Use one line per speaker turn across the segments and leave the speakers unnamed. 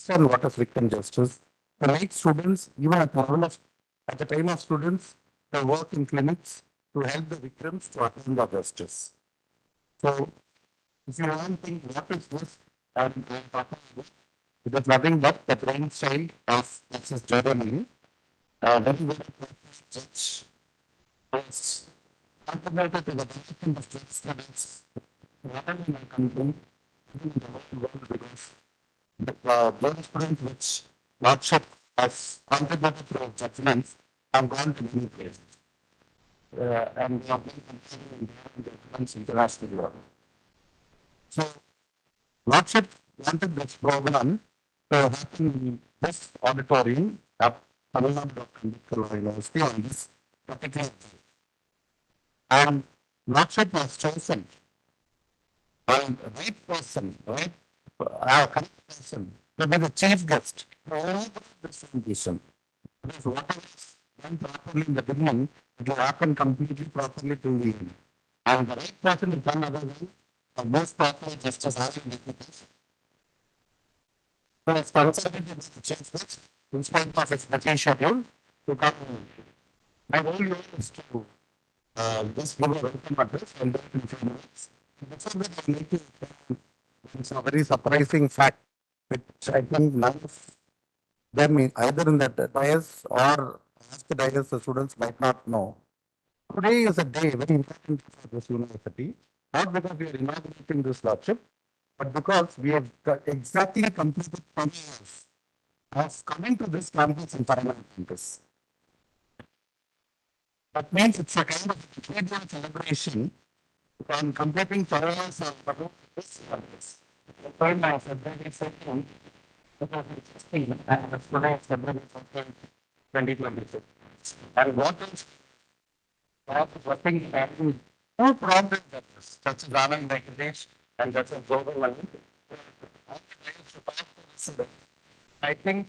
understand what is victim justice, to make students, even at the time of students, to work in clinics to help the victims to attain the justice. So, if you want to think what is this, I'm talking about, it is nothing but the brainchild of Justice Jordan. That is what the judge has contributed to the development of drug studies, not only in our country, even in the whole world, because those students which Lordship has contributed to our judgments have gone to many places. And they have been considered in different judgments internationally. So, Lordship wanted this program to happen in this auditorium at Tamil Nadu Dr. Ambedkar University on this particular day. And Lordship was chosen and right person, correct person to be the chief guest to inaugurate this foundation. Because whatever is done properly in the beginning, it will happen completely properly till the end. And the right person is none other than the most properly Justice Harry Deputies, who is consulted with the chief guest in spite of its busy schedule to come. My whole goal is to just give a welcome address and then in few minutes. Before that, I need to it's a very surprising fact, which I think none of them, either in that dais or as the dais, the students might not know. Today is a day very important for this university, not because we are inaugurating this lordship, but because we have exactly completed 10 years of coming to this campus and Paramount campus. That means it's a kind of individual celebration on completing 10 years of this campus. The third of February 2nd, 2016, and today is February 2nd, 2026. And what is working and two problems that is such as Anand Venkatesh and that's a global level. I think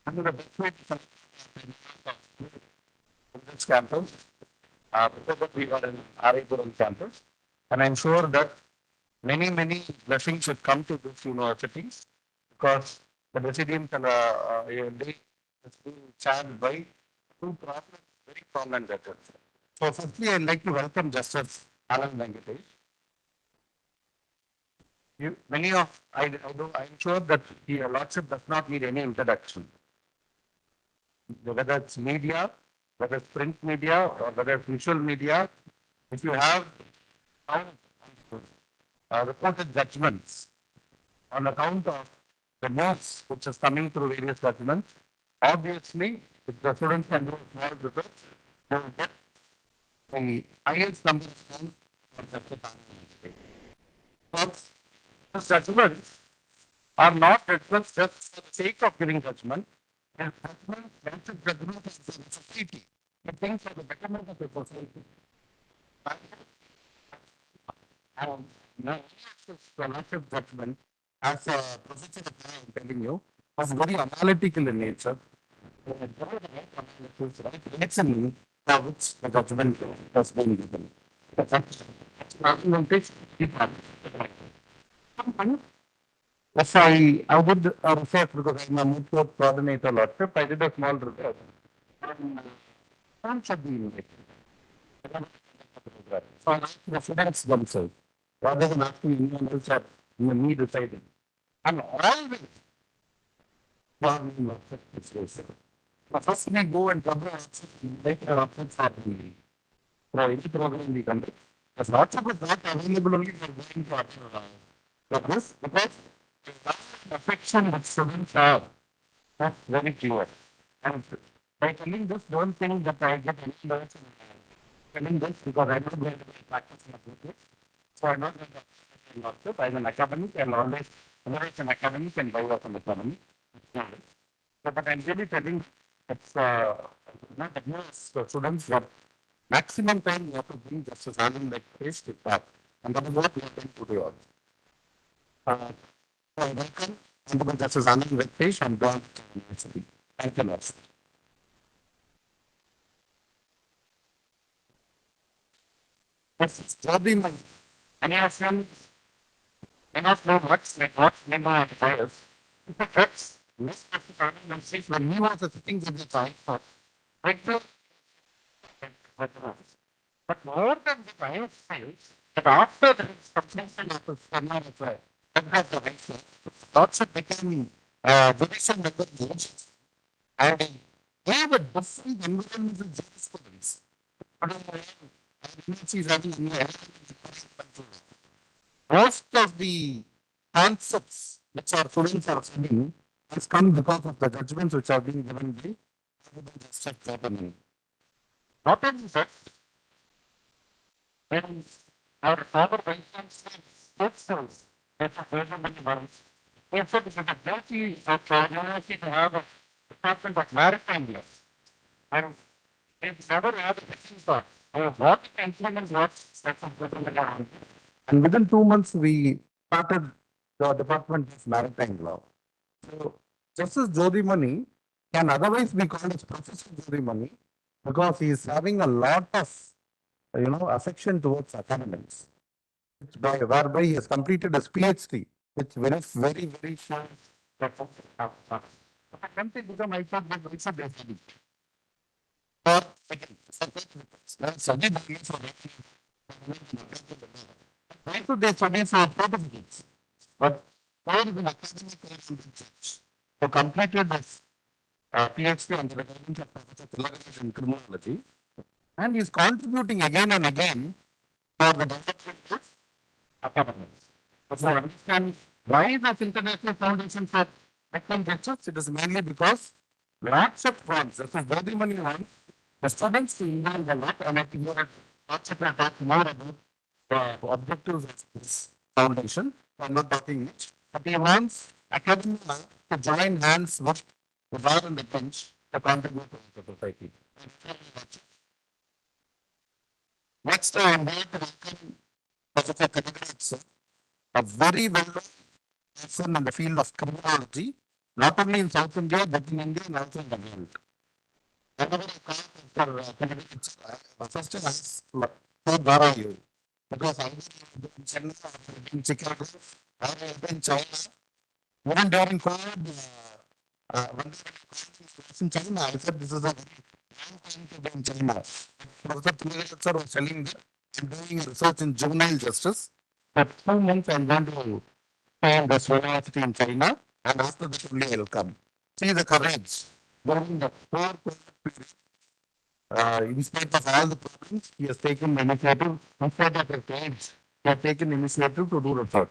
under the best way to this campus, because of we are in Aripuram campus, and I'm sure that many blessings should come to this university because the residents and AMD has been chaired by two very prominent judges. So firstly, I'd like to welcome Justice Anand Venkatesh. Many of, I'm sure that your lordship does not need any introduction. Whether it's media, whether it's print media, or whether it's visual media, if you have reported judgments on account of the news which is coming through various judgments, obviously, if the students can do a small research, they will get the highest number of points for justice. Because those judgments are not judgments just for the sake of giving judgment. And judgment is for the society. It thinks for the betterment of the society. And now, collective judgment, as a professor of law, I'm telling you, was very analytical in nature. Reasoning for which the judgment has been given. I did a research because I'm a moot court coordinator lordship. I did a small research. Should be innovative. So I asked the students themselves, rather than asking anyone else or me deciding. And always farming lordship is basic. So first we go and cover options for any program we conduct. The lordship is not available only for going for this because the affection that students have, that's very clear. And by telling this, don't think that I get any notes telling this because I'm not going to be practicing this. So I'm not going to lordship. I'm an academic and always, whether it's an academic and why was an academic. So, but I'm really telling it's not against the students that maximum time you have to bring justice having like face to back. And that is what we are going to do. Welcome, Honorable Justice Anand Venkatesh and God University. Thank you, Lord. This is probably my any of them may not know what's like what member of the virus. That's most of the time when he was sitting in the time for regular. But more than the time says that after the completion of the summer of the end of the winter, lots of became division member nations and he gave a different environmental jurisprudence. Most of the concepts which our students are studying has come because of the judgments which are being given by justice government. Not only that, when our father mentions sports that are very many ones, he said it is a duty of our university to have a department of maritime law. And it's never had a question thought. What implement what that's a and within 2 months, we started the Department of Maritime Law. So, Justice Jodhimani can otherwise be called as Professor Jodhimani because he is having a lot of, affection towards academics, whereby he has completed his PhD, which very short. When they become, I thought they also they study. Or, again, study for why should they study for certificates? But there is an academic research who completed this PhD under the guidance of Professor Tilagaraj in criminology and is contributing again and again for the development of academics. So understand why this International Foundation for Victim Justice, it is mainly because lots of funds, this is very money one, the students involved a lot and I think you have lots of talk more about the objectives of this foundation. I'm not talking much, but he wants academia to join hands with the bar and the bench to contribute to the society. Next, I am here to welcome Professor Kanagaraj, a very well-known person in the field of criminology, not only in South India, but in India and also in the world. Whenever I call for Kanagaraj, first I ask, where are you? Because I was in Chennai, I was in Chicago, I was in China. Even during COVID, when I was in China, I said this is a very long time to be in China. Professor Tilagaraj sir was telling that I'm doing research in juvenile justice. For 2 months, I'm going to stay in this university in China, and after that only I'll come. See the courage. During the poor COVID period, in spite of all the problems, he has taken initiative. In spite of his age, he has taken initiative to do research.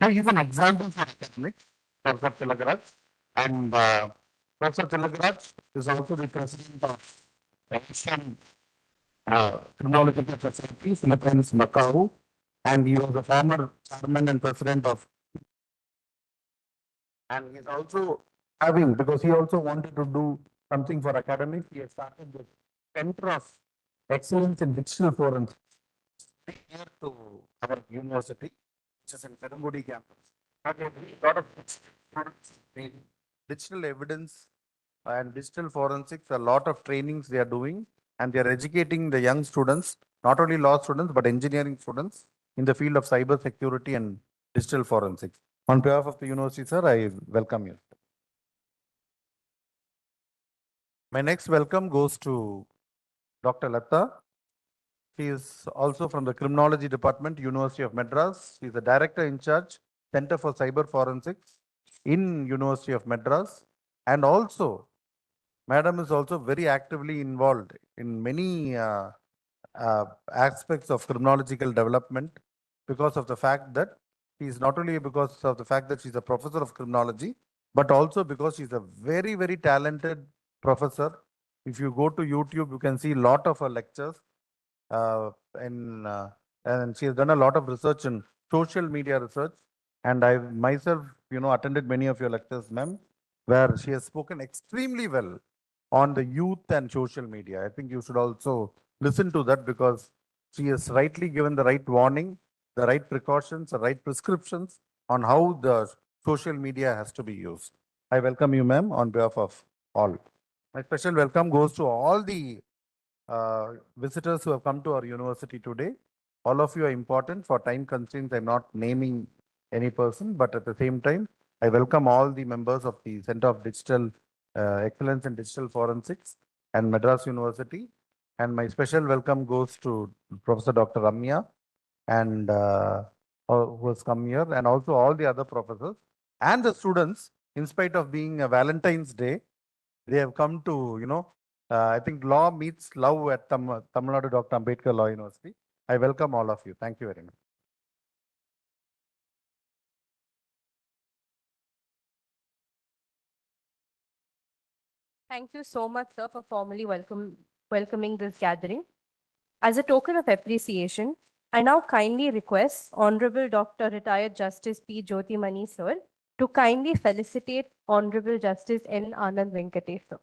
So he's an example for academics, Professor Tilagaraj. And Professor Tilagaraj is also the president of Asian Criminological Society, Philippines, Macau. And he was the former chairman and president of. And he's also having, because he also wanted to do something for academics, he has started the Center of Excellence in Digital Forensics here to our university, which is in Perambudi campus. And a lot of digital evidence and digital forensics, a lot of trainings they are doing, and they are educating the young students, not only law students, but engineering students in the field of cyber security and digital forensics. On behalf of the university, sir, I welcome you. My next welcome goes to Dr. Lata. She is also from the Criminology Department, University of Madras. She is the Director in charge, Center for Cyber Forensics in University of Madras. And also, Madam is also very actively involved in many aspects of criminological development because of the fact that she is not only because of the fact that she's a professor of criminology, but also because she's a very talented professor. If you go to YouTube, you can see a lot of her lectures. Uh, and, uh, and she has done a lot of research in social media research. And I myself, attended many of your lectures, ma'am, where she has spoken extremely well on the youth and social media. I think you should also listen to that because she has rightly given the right warning, the right precautions, the right prescriptions on how the social media has to be used. I welcome you, ma'am, on behalf of all. My special welcome goes to all the visitors who have come to our university today. All of you are important. For time constraints, I'm not naming any person, but at the same time, I welcome all the members of the Center of Digital Excellence in Digital Forensics and Madras University. And my special welcome goes to Professor Dr. Ramya and who has come here, and also all the other professors and the students. In spite of being a Valentine's Day, they have come to, I think law meets love at Tamil Nadu Dr. Ambedkar Law University. I welcome all of you. Thank you very much.
Thank you so much, sir, for formally welcoming this gathering. As a token of appreciation, I now kindly request Honorable Dr. Retired Justice P. Jyotimani, sir, to kindly felicitate Honorable Justice N. Anand Venkatesh, sir.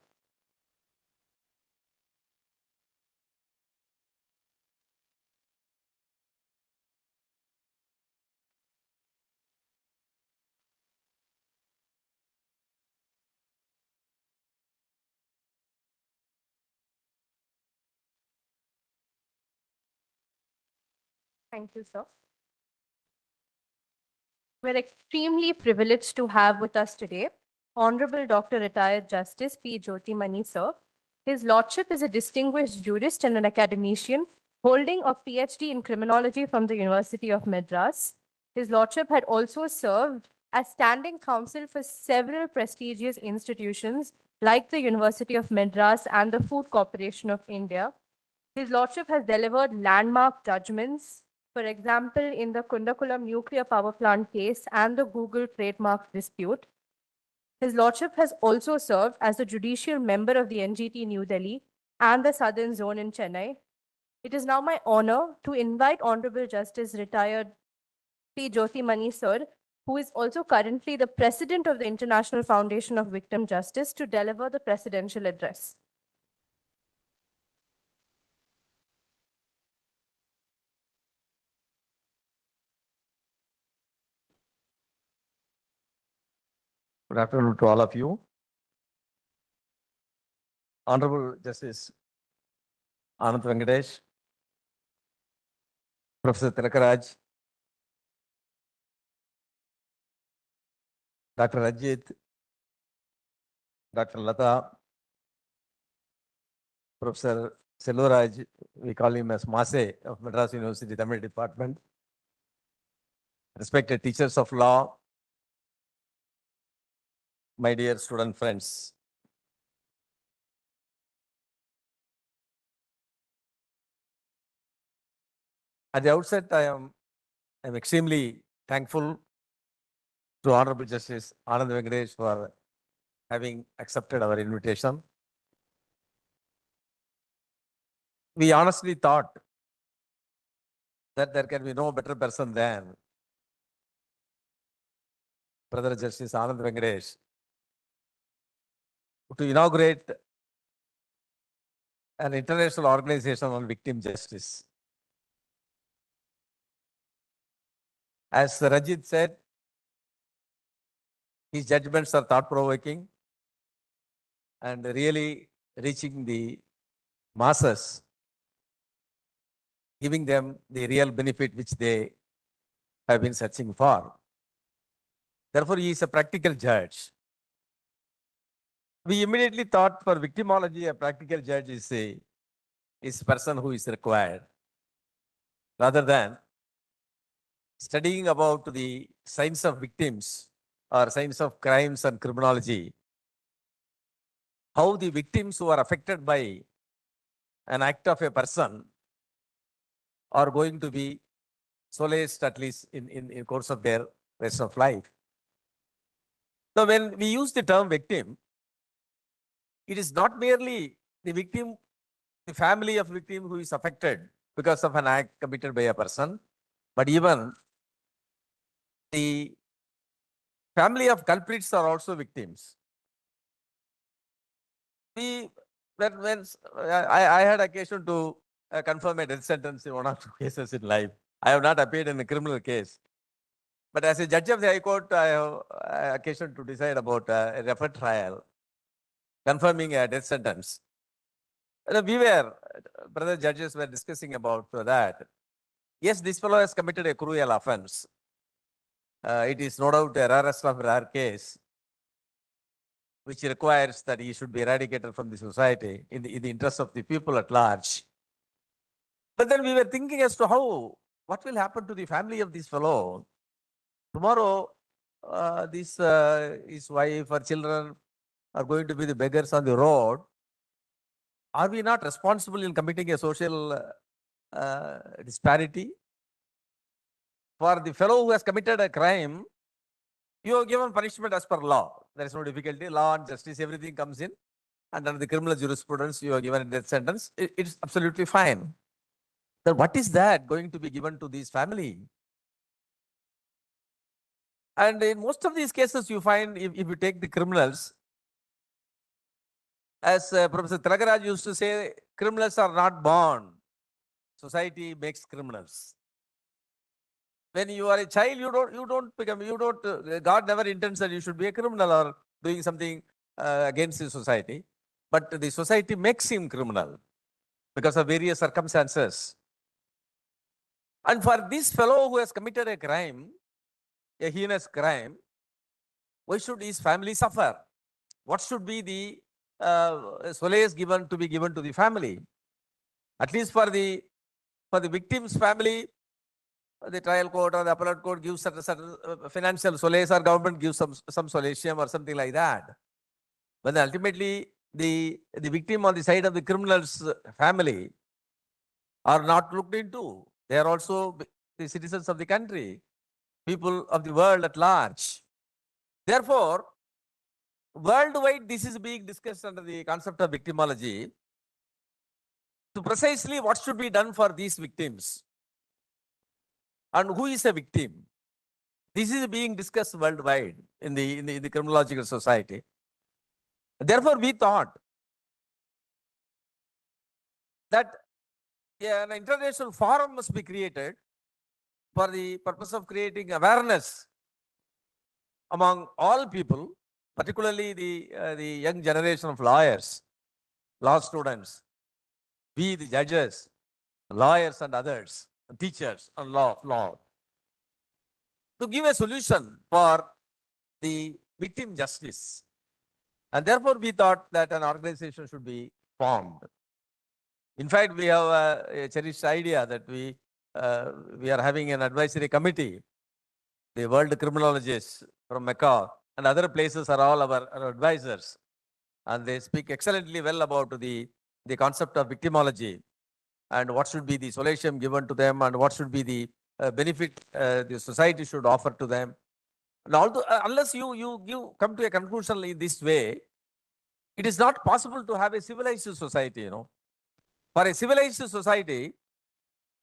Thank you, sir. We're extremely privileged to have with us today Honorable Dr. Retired Justice P. Jyotimani, sir. His Lordship is a distinguished jurist and an academician holding a PhD in criminology from the University of Madras. His Lordship had also served as standing counsel for several prestigious institutions like the University of Madras and the Food Corporation of India. His Lordship has delivered landmark judgments, for example, in the Kundakulam nuclear power plant case and the Google trademark dispute. His Lordship has also served as a judicial member of the NGT New Delhi and the Southern Zone in Chennai. It is now my honor to invite Honorable Justice Retired P. Jyotimani, sir, who is also currently the President of the International Foundation of Victim Justice, to deliver the presidential address.
Good afternoon to all of you. Honorable Justice Anand Venkatesh, Professor Tirakaraj, Dr. Rajit, Dr. Lata, Professor Selvaraj, we call him as Mase of Madras University Tamil Department, respected teachers of law, my dear student friends. At the outset, I'm extremely thankful to Honorable Justice Anand Venkatesh for having accepted our invitation. We honestly thought that there can be no better person than Brother Justice Anand Venkatesh to inaugurate an international organization on victim justice. As Rajit said, his judgments are thought-provoking and really reaching the masses, giving them the real benefit which they have been searching for. Therefore, he is a practical judge. We immediately thought for victimology, a practical judge is a person who is required, rather than studying about the science of victims or science of crimes and criminology, how the victims who are affected by an act of a person are going to be solaced at least in course of their rest of life. So when we use the term victim, it is not merely the victim, the family of victim who is affected because of an act committed by a person, but even the family of culprits are also victims. When I had occasion to confirm a death sentence in one or two cases in life. I have not appeared in a criminal case. But as a judge of the High Court, I have occasion to decide about a refer trial, confirming a death sentence. Brother judges were discussing about that. Yes, this fellow has committed a cruel offense. it is no doubt a rarest of rare case, which requires that he should be eradicated from the society in the interest of the people at large. But then we were thinking as to what will happen to the family of this fellow. Tomorrow, his wife or children are going to be the beggars on the road. Are we not responsible in committing a social disparity? For the fellow who has committed a crime, you are given punishment as per law. There is no difficulty. Law and justice, everything comes in. And under the criminal jurisprudence, you are given a death sentence. It's absolutely fine. Then what is that going to be given to this family? And in most of these cases, you find if you take the criminals, as Professor Tilakaraj used to say, criminals are not born. Society makes criminals. When you are a child, God never intends that you should be a criminal or doing something against the society. But the society makes him criminal because of various circumstances. And for this fellow who has committed a crime, a heinous crime, why should his family suffer? What should be the solace given to the family? At least for the victim's family, the trial court or the appellate court gives certain financial solace, or government gives some solatium or something like that. But ultimately, the victim on the side of the criminal's family are not looked into. They are also the citizens of the country, people of the world at large. Therefore, worldwide, this is being discussed under the concept of victimology. So precisely what should be done for these victims? And who is a victim? This is being discussed worldwide in the criminological society. Therefore, we thought that an international forum must be created for the purpose of creating awareness among all people, particularly the young generation of lawyers, law students, we the judges, lawyers and others, teachers and law, to give a solution for the victim justice. And therefore, we thought that an organization should be formed. In fact, we have a cherished idea that we are having an advisory committee. The world criminologists from Mecca and other places are all our advisors. And they speak excellently well about the concept of victimology and what should be the solution given to them and what should be the benefit the society should offer to them. And although, unless you come to a conclusion in this way, it is not possible to have a civilized society, For a civilized society,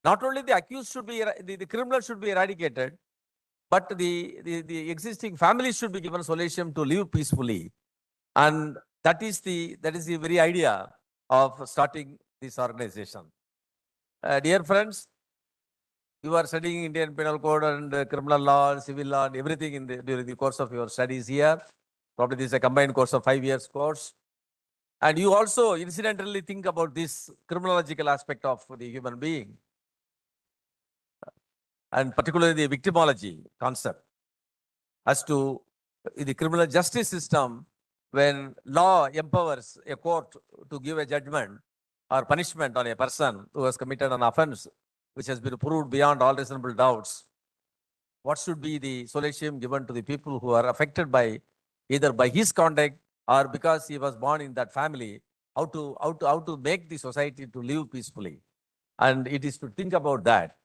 not only the accused should be, the criminal should be eradicated, but the existing families should be given solution to live peacefully. And that is the very idea of starting this organization. Dear friends, you are studying Indian Penal Code and criminal law, civil law, and everything during the course of your studies here. Probably this is a combined course of 5 years course. And you also incidentally think about this criminological aspect of the human being, and particularly the victimology concept as to the criminal justice system. When law empowers a court to give a judgment or punishment on a person who has committed an offense which has been proved beyond all reasonable doubts, what should be the solution given to the people who are affected by either by his conduct or because he was born in that family, how to make the society to live peacefully. And it is to think about that.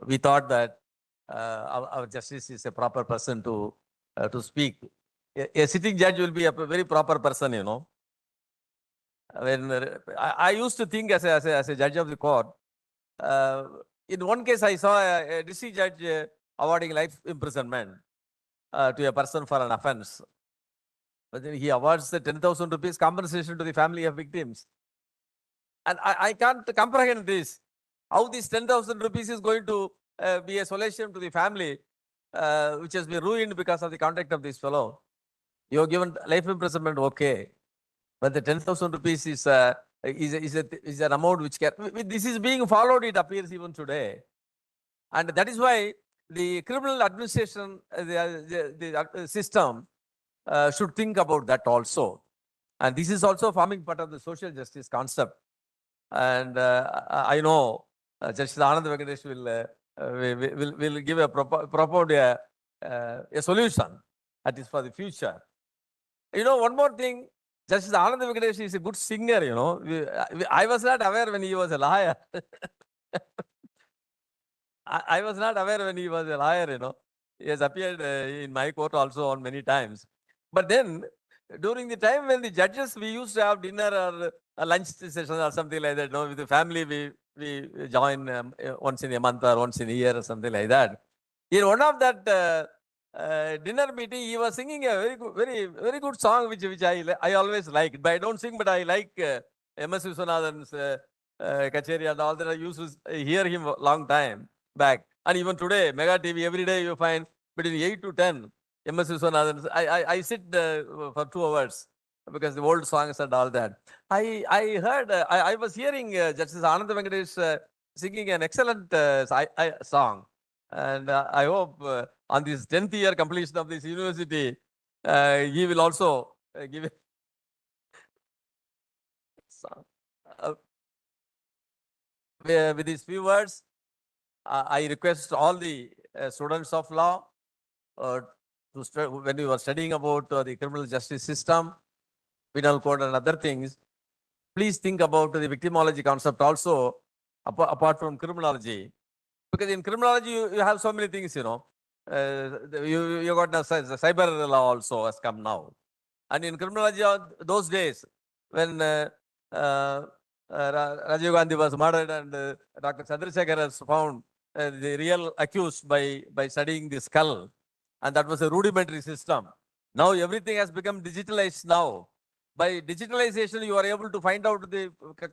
We thought that our justice is a proper person to speak. A sitting judge will be a very proper person, When I used to think as a judge of the court, in one case I saw a district judge awarding life imprisonment to a person for an offense. But then he awards the 10,000 rupees compensation to the family of victims. And I can't comprehend this. How this 10,000 rupees is going to be a solution to the family which has been ruined because of the conduct of this fellow. You are given life imprisonment, okay. But the 10,000 rupees is an amount which can, this is being followed, it appears even today. And that is why the criminal administration, the system should think about that also. And this is also forming part of the social justice concept. And I know Justice Anand Venkatesh will give a propound a solution that is for the future. You know, one more thing, Justice Anand Venkatesh is a good singer, you know. I was not aware when he was a lawyer. I was not aware when he was a lawyer, you know. He has appeared in my court also on many times. But then, during the time when the judges, we used to have dinner or a lunch session or something like that, you know, with the family, we join once in a month or once in a year or something like that. In one of that dinner meeting, he was singing a very good song, which I always liked. But I don't sing, but I like M.S. Viswanathan's Kacheri and all that. I used to hear him a long time back. And even today, Mega TV, every day you find between 8 to 10, M.S. Viswanathan. I sit for 2 hours because the old songs and all that. I heard, I was hearing Justice Anand Venkatesh singing an excellent song. And I hope on this 10th year completion of this university, he will also give a song. With these few words, I request all the students of law when you are studying about the criminal justice system, penal code and other things, please think about the victimology concept also, apart from criminology. Because in criminology, you have so many things, you know. You got the cyber law also has come now. And in criminology, those days, when Rajiv Gandhi was murdered and Dr. Chandrasekhar has found the real accused by studying the skull, and that was a rudimentary system. Now everything has become digitalized now. By digitalization, you are able to find out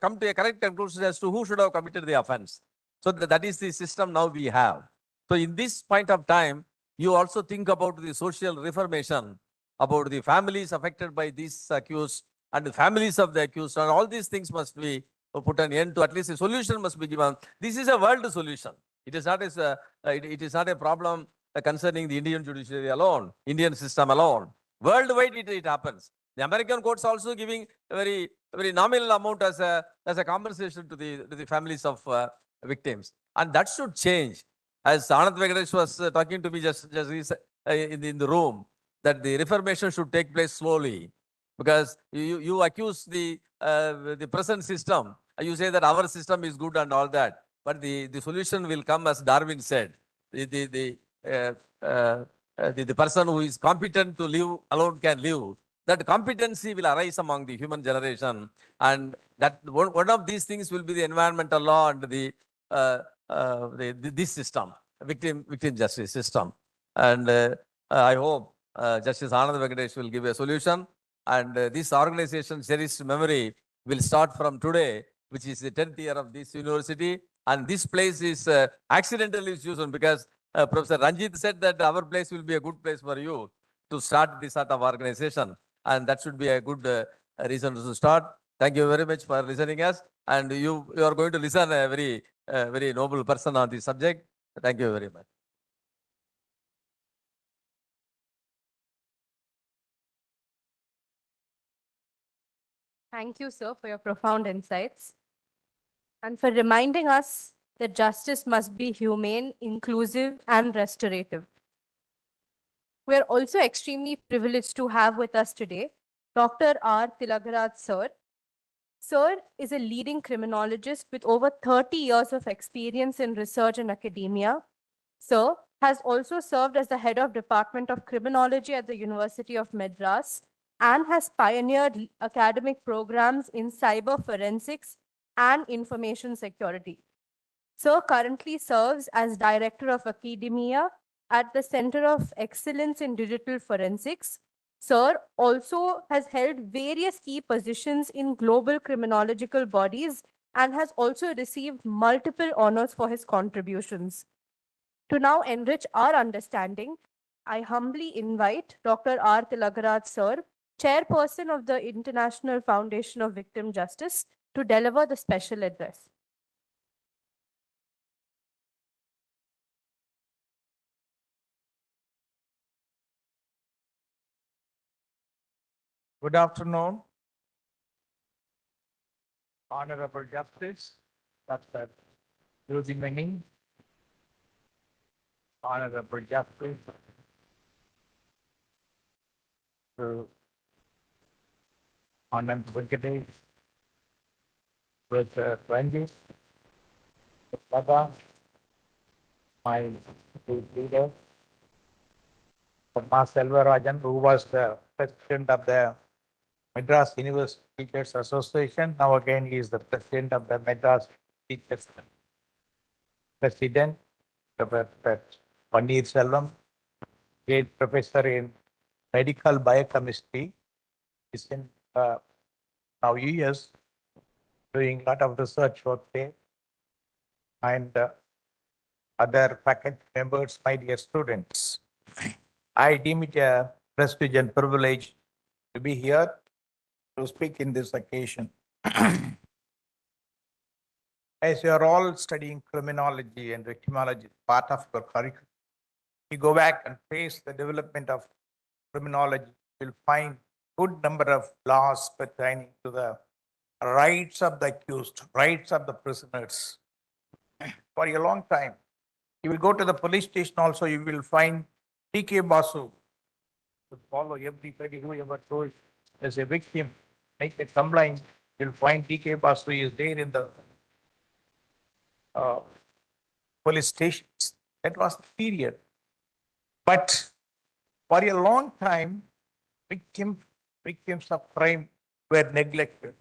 come to a correct conclusion as to who should have committed the offense. So that is the system now we have. So in this point of time, you also think about the social reformation, about the families affected by these accused and the families of the accused, and all these things must be put an end to. At least a solution must be given. This is a world solution. It is not it is not a problem concerning the Indian judiciary alone, Indian system alone. Worldwide, it happens. The American courts also giving a very nominal amount as a compensation to the families of victims, and that should change. As Anand Venkatesh was talking to me just in the room, that the reformation should take place slowly, because you accuse the present system. You say that our system is good and all that, but the solution will come as Darwin said. Uh, the person who is competent to live alone can live. That competency will arise among the human generation, and that one of these things will be the environmental law and this system, victim justice system. And I hope Justice Anand Venkatesh will give a solution. And this organization, Cherished Memory, will start from today, which is the 10th year of this university. And this place is accidentally chosen because Professor Ranjit said that our place will be a good place for you to start this sort of organization. And that should be a good reason to start. Thank you very much for listening us. And you are going to listen a very noble person on this subject. Thank you very much.
Thank you, sir, for your profound insights and for reminding us that justice must be humane, inclusive, and restorative. We are also extremely privileged to have with us today Dr. R. Tilagaraj, sir. Sir is a leading criminologist with over 30 years of experience in research and academia. Sir has also served as the head of Department of Criminology at the University of Madras and has pioneered academic programs in cyber forensics and information security. Sir currently serves as Director of Academia at the Center of Excellence in Digital Forensics. Sir also has held various key positions in global criminological bodies and has also received multiple honors for his contributions. To now enrich our understanding, I humbly invite Dr. R. Tilagaraj, sir, Chairperson of the International Foundation of Victim Justice, to deliver the special address.
Good afternoon, Honorable Justice, Dr. Judy Mani, Honorable Justice, to Anand Venkatesh, with Ranjit, Baba, my group leader, Thomas Selvarajan, who was the president of the Madras University Teachers Association. Now again, he is the president of the Madras Teachers President, Dr. Paneer Selvam, great professor in medical biochemistry. He's in now US doing a lot of research work there. And other faculty members, my dear students, I deem it a prestige and privilege to be here to speak in this occasion. As you are all studying criminology and victimology, part of your curriculum, you go back and trace the development of criminology, you'll find good number of laws pertaining to the rights of the accused, rights of the prisoners. For a long time, you will go to the police station also, you will find TK Basu to follow everybody who ever told as a victim, make a complaint, you'll find TK Basu is there in the police stations. That was the period. But for a long time, victims of crime were neglected.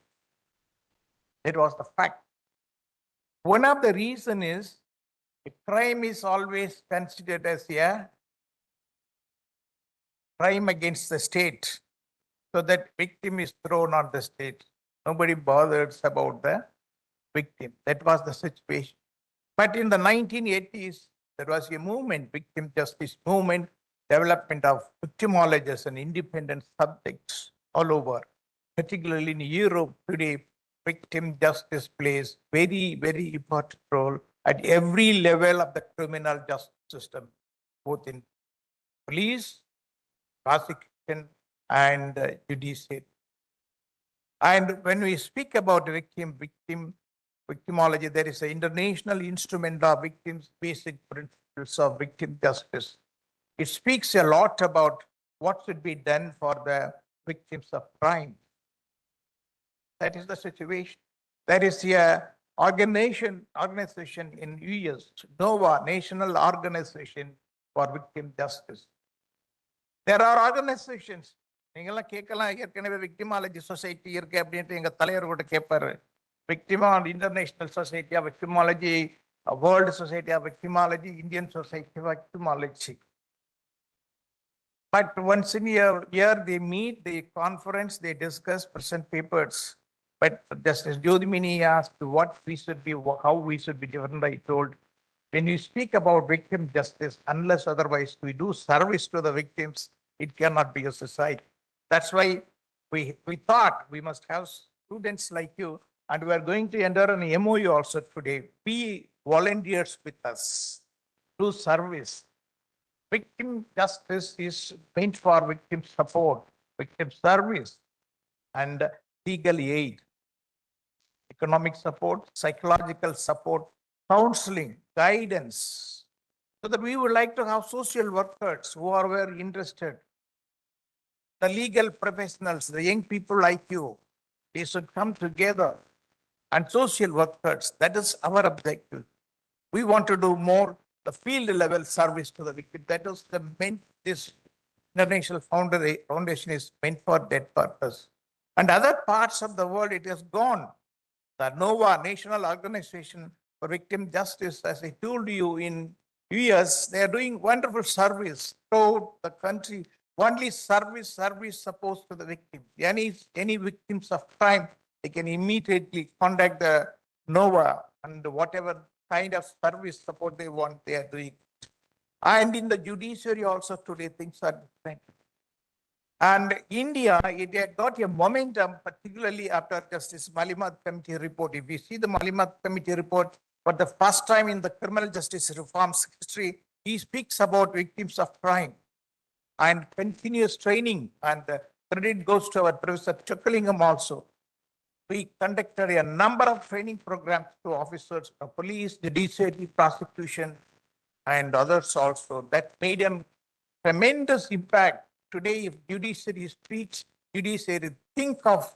That was the fact. One of the reason is a crime is always considered as a crime against the state. So that victim is thrown on the state. Nobody bothers about the victim. That was the situation. But in the 1980s, there was a movement, victim justice movement, development of victimology as an independent subject all over, particularly in Europe today. Victim justice plays very, very important role at every level of the criminal justice system, both in police, prosecution, and judiciary. And when we speak about victimology, there is an international instrument of victims' basic principles of victim justice. It speaks a lot about what should be done for the victims of crime. That is the situation. There is a organization in US, NOVA, National Organization for Victim Justice. There are organizations. நீங்கெல்லாம் கேட்கலாம் ஏற்கனவே விக்டிமாலஜி society இருக்கு அப்படின்ட்டு எங்க தலைவர் கூட கேட்பாரு. விக்டிமா international society of victimology, world society of victimology, Indian society of victimology. But once in a year they meet, they conference, they discuss, present papers. But Justice Jodhimini asked what we should be, how we should be different. I told, when you speak about victim justice, unless otherwise we do service to the victims, it cannot be a society. That's why we thought we must have students like you, and we are going to enter an MOU also today. Be volunteers with us, do service. Victim justice is meant for victim support, victim service, and legal aid, economic support, psychological support, counseling, guidance. So that we would like to have social workers who are very interested. The legal professionals, the young people like you, they should come together, and social workers. That is our objective. We want to do more the field level service to the victim. That is the main, this international foundation is meant for that purpose. And other parts of the world, it has gone. The NOVA, National Organization for Victim Justice, as I told you, in US, they are doing wonderful service throughout the country. Only service supposed to the victim. Any victims of crime, they can immediately contact the NOVA, and whatever kind of service support they want, they are doing. And in the judiciary also today, things are different. And India, it had got a momentum, particularly after Justice Malimat Committee report. If you see the Malimat Committee report, for the first time in the criminal justice reforms history, he speaks about victims of crime and continuous training and credit goes to our Professor Chuckalingam also. We conducted a number of training programs to officers of police, judiciary, prosecution, and others also. That made a tremendous impact. Today, if judiciary speaks, judiciary think of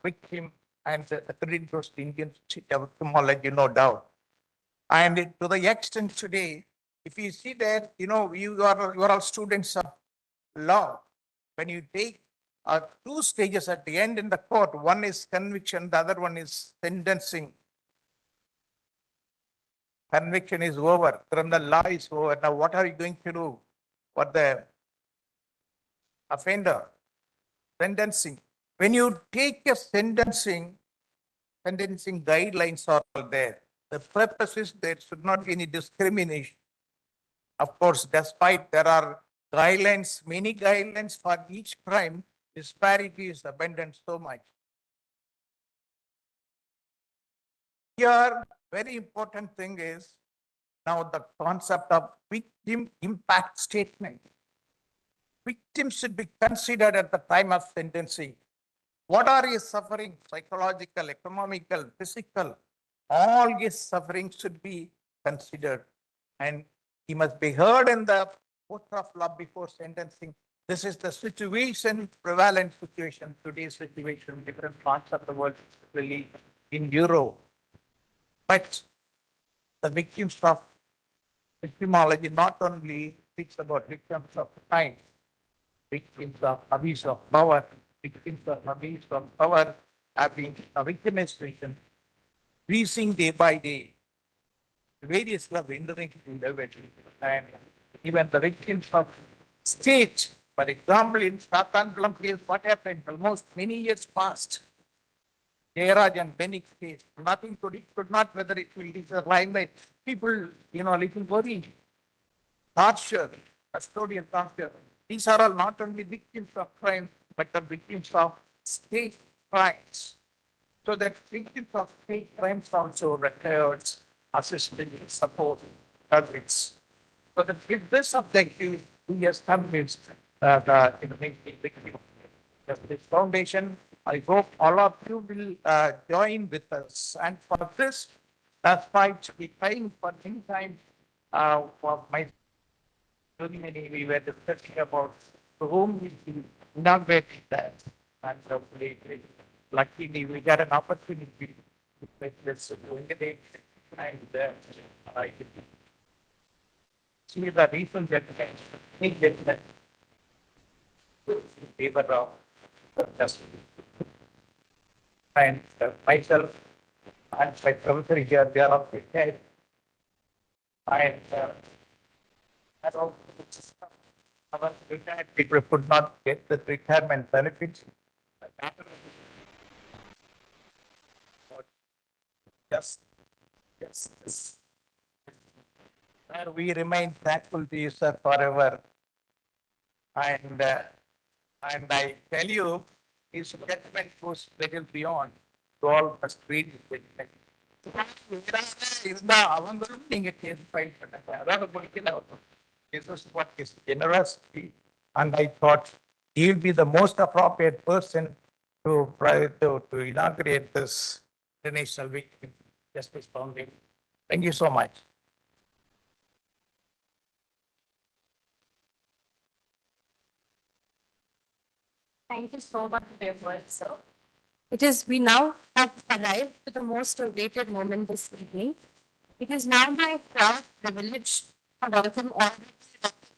victim, and the credit goes to Indian victimology, no doubt. And to the extent today, if you see that, you are all students of law. When you take two stages at the end in the court, one is conviction, the other one is sentencing. Conviction is over, criminal law is over. Now, what are you going to do for the offender? Sentencing. When you take a sentencing guidelines are all there. The purpose is there should not be any discrimination. Of course, despite there are guidelines, many guidelines for each crime, disparity is abundant so much. Here, very important thing is now the concept of victim impact statement. Victims should be considered at the time of sentencing. What are his suffering? Psychological, economical, physical. All his suffering should be considered. And he must be heard in the court of law before sentencing. This is the situation, prevalent situation, today's situation, different parts of the world, really in Europe. But the victims of victimology not only speaks about victims of crime, victims of abuse of power, victims of abuse of power have been a victimization, increasing day by day. Various love interacting level, and even the victims of state. For example, in Sakangalam case, what happened? Almost many years passed. Jayaraj and Benik's case, nothing could not whether it will reach the limelight. People, little worried. Torture, custodial torture. These are all not only victims of crime, but the victims of state crimes. So that victims of state crimes also requires assistance, support, service. So that with this objective, we established the victim justice foundation. I hope all of you will join with us. And for this, despite the time for any time, for my ceremony, we were discussing about to whom we will inaugurate that. And luckily, we got an opportunity to make this illuminate and I see the recent gentleman in favor of justice. And myself and my professor here, they are of the head. And also, our retired people could not get the retirement benefits. Yes, yes. And we remain thankful to you, sir, forever. And I tell you, his judgment goes little beyond to all the street judgment. அவங்களும் நீங்க case file பண்ணாங்க அதாவது முடிக்கல this is what is generosity, and I thought he will be the most appropriate person to inaugurate this International Victim Justice Foundation. Thank you so much.
Thank you so much for your words, sir. We now have arrived to the most awaited moment this evening. It is now my proud privilege to welcome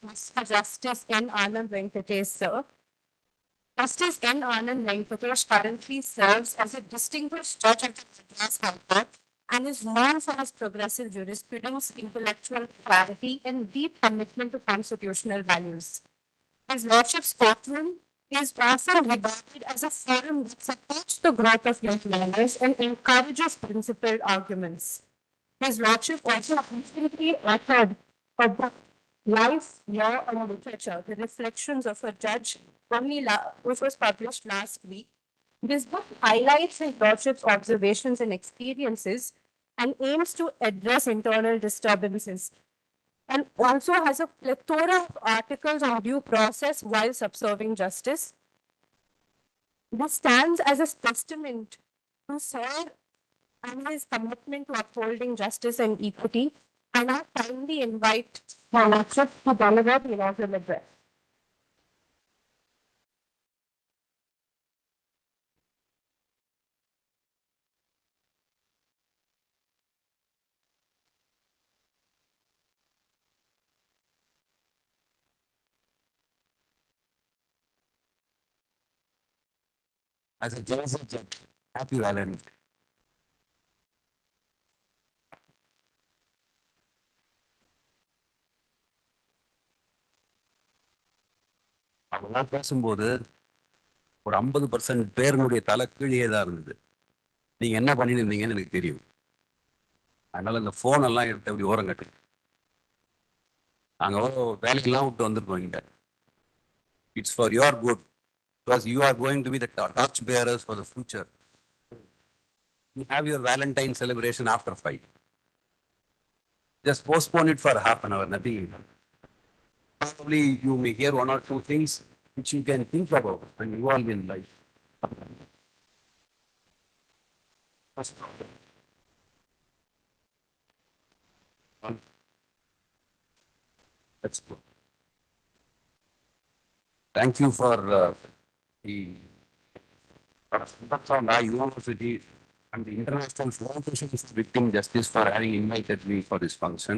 Mr. Justice N. Anand Venkatesh, sir. Justice N. Anand Venkatesh currently serves as a distinguished judge of the Madras High Court and is known for his progressive jurisprudence, intellectual clarity, and deep commitment to constitutional values. His Lordship's courtroom is often regarded as a forum that supports the growth of young learners and encourages principled arguments. His Lordship also recently authored a book, Life, Law, and Literature, The Reflections of a Judge, which was published last week. This book highlights his Lordship's observations and experiences and aims to address internal disturbances and also has a plethora of articles on due process while subserving justice. This stands as a testament to Sir and his commitment to upholding justice and equity, and I kindly invite my lecturer to deliver the inaugural address.
As a Gen Z judge, happy Valentine's Day. அவங்களாம் பேசும்போது ஒரு 50% பேருடைய தலை கீழே தான் இருந்தது. நீங்க என்ன பண்ணிட்டு இருந்தீங்கன்னு எனக்கு தெரியும். அதனால இந்த போன் எல்லாம் எடுத்து அப்படி ஓரம் கட்டு. நாங்க வேலைக்கெல்லாம் விட்டு வந்திருக்கோம். It's for your good, because you are going to be the torch bearers for the future. You have your Valentine celebration after 5. Just postpone it for half an hour, nothing. Probably you may hear one or two things which you can think about and evolve in life. That's good. Thank you for the University and the International Foundation for Victim Justice for having invited me for this function.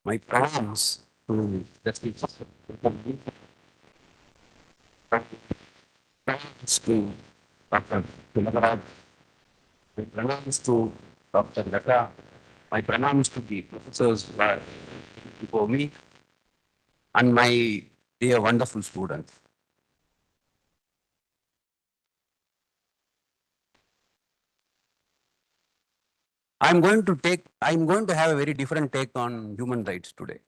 My pronouns to Justice to Dr. Tilagaraj, my pronouns to Dr. Lata, my pronouns to the professors before me, and my dear wonderful students. I'm going to have a very different take on human rights today.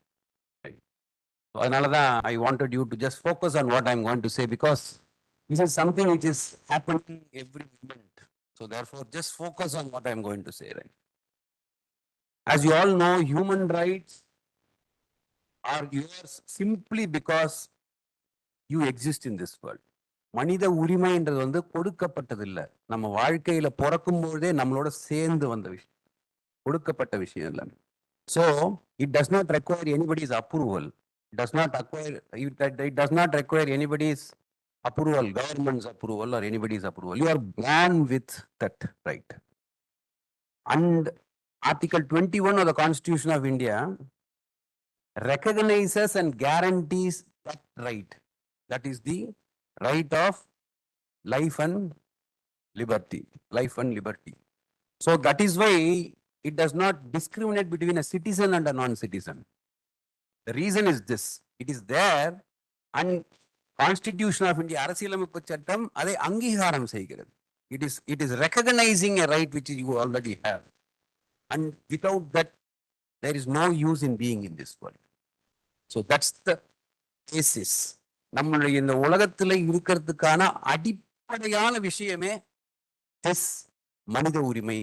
So another, I wanted you to just focus on what I'm going to say, because this is something which is happening every moment. So therefore, just focus on what I'm going to say, right? As you all know, human rights are yours simply because you exist in this world. மனித உரிமைன்றது கொடுக்கப்பட்டது இல்ல. நம்ம வாழ்க்கையில பிறக்கும் பொழுதே நம்மளோட சேர்ந்து வந்த விஷயம். கொடுக்கப்பட்ட விஷயம் இல்ல. So it does not require anybody's approval. It does not require anybody's approval, government's approval or anybody's approval. You are born with that right. And Article 21 of the Constitution of India recognizes and guarantees that right. That is the right of life and liberty. Life and liberty. So that is why it does not discriminate between a citizen and a non-citizen. The reason is this. It is there, and Constitution of India, அரசியலமைப்பு சட்டம் அதை அங்கீகாரம் செய்கிறது. It is recognizing a right which you already have. And without that, there is no use in being in this world. So that's the basis. நம்மளுடைய இந்த உலகத்துல இருக்கிறதுக்கான அடிப்படையான விஷயமே this மனித உரிமை,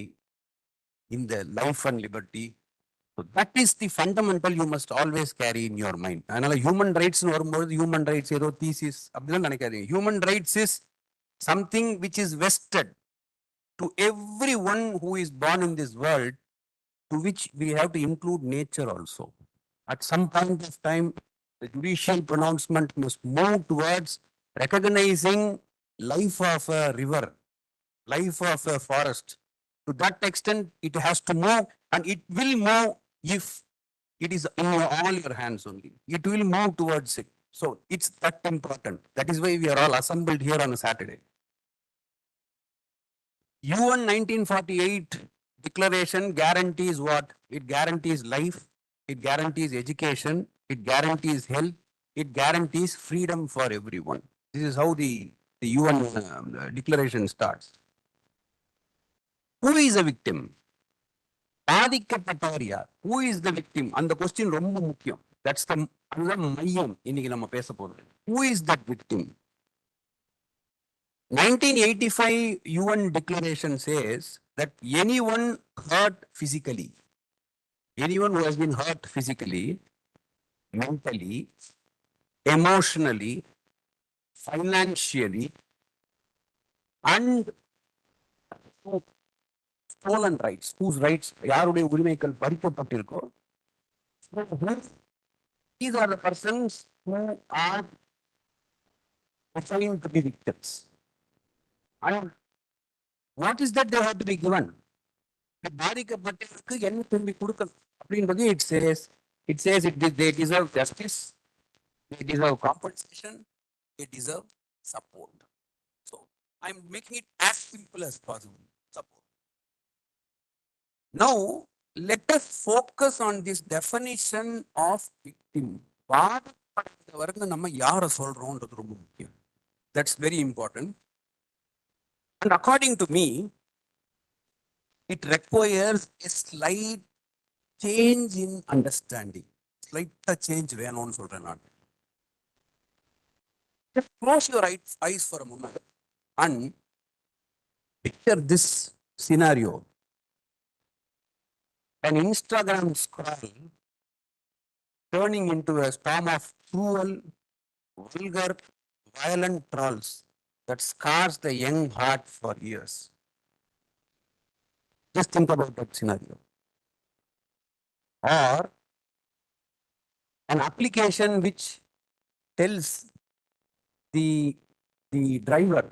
in the life and liberty. So that is the fundamental you must always carry in your mind. அதனால human rights வரும்போது human rights ஏதோ thesis அப்படிலாம் நினைக்காதீங்க. Human rights is something which is vested to everyone who is born in this world, to which we have to include nature also. At some point of time, the judicial pronouncement must move towards recognizing life of a river, life of a forest. To that extent, it has to move, and it will move if it is in all your hands only. It will move towards it. So it's that important. That is why we are all assembled here on a Saturday. UN 1948 declaration guarantees what? It guarantees life, it guarantees education, it guarantees health, it guarantees freedom for everyone. This is how the UN declaration starts. Who is a victim? பாதிக்கப்பட்டவர் யார்? Who is the victim? அந்த question ரொம்ப முக்கியம். That's the மையம் இன்னைக்கு நம்ம பேச போறது. Who is that victim? 1985 UN declaration says that anyone hurt physically,
Anyone who has been hurt physically, mentally, emotionally, financially, and stolen rights, whose rights, யாருடைய உரிமைகள் பறிக்கப்பட்டிருக்கோ, these are the persons who are assigned to be victims. And what is that they have to be given? பாதிக்கப்பட்டவருக்கு என்ன திரும்பி கொடுக்கணும் அப்படின்றது it says they deserve justice, they deserve compensation, they deserve support. So I'm making it as simple as possible. Support. Now let us focus on this definition of victim. பாதிக்கப்பட்டவர்னு நம்ம யாரை சொல்றோம்ன்றது ரொம்ப முக்கியம். That's very important. And according to me, it requires a slight change in understanding. Slight change வேணும்னு சொல்றேன் நான். Just close your eyes for a moment and picture this scenario. An Instagram scroll turning into a storm of cruel, vulgar, violent trolls that scars the young heart for years. Just think about that scenario. Or an application which tells the driver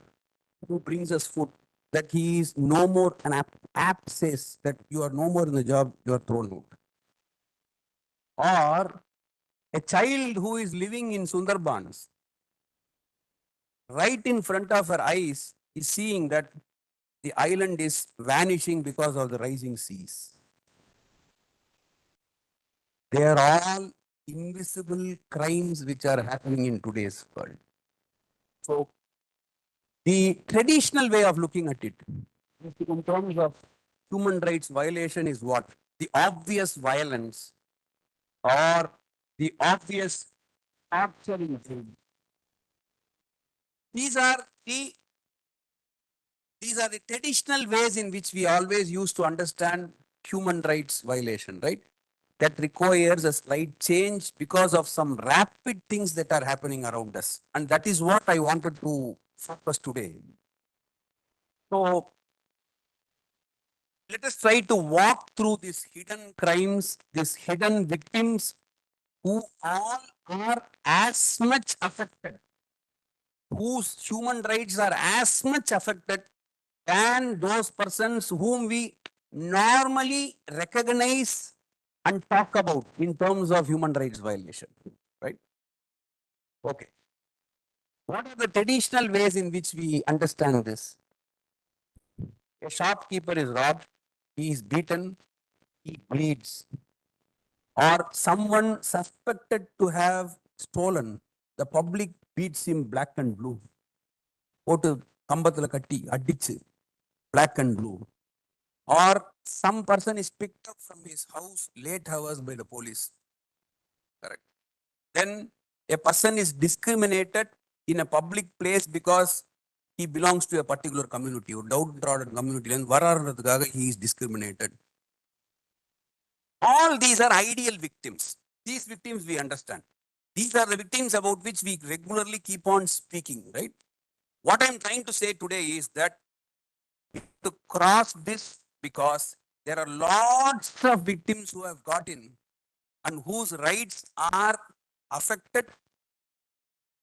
who brings us food that he is no more, an app says that you are no more in the job, you are thrown out. Or a child who is living in Sundarbans, right in front of her eyes, is seeing that the island is vanishing because of the rising seas. They are all invisible crimes which are happening in today's world. So the traditional way of looking at it, in terms of human rights violation, is what? The obvious violence or the obvious torturing. These are the traditional ways in which we always used to understand human rights violation, right? That requires a slight change because of some rapid things that are happening around us. And that is what I wanted to focus today. So let us try to walk through these hidden crimes, these hidden victims who all are as much affected, whose human rights are as much affected than those persons whom we normally recognize and talk about in terms of human rights violation, right? Okay. What are the traditional ways in which we understand this? A shopkeeper is robbed, he is beaten, he bleeds, or someone suspected to have stolen, the public beats him black and blue. போட்டு கம்பத்துல கட்டி அடிச்சு black and blue. Or some person is picked up from his house late hours by the police. Correct. Then a person is discriminated in a public place because he belongs to a particular community or downtrodden community, and vararradhukaga he is discriminated. All these are ideal victims. These victims we understand. These are the victims about which we regularly keep on speaking, right? What I'm trying to say today is that to cross this, because there are lots of victims who have got in and whose rights are affected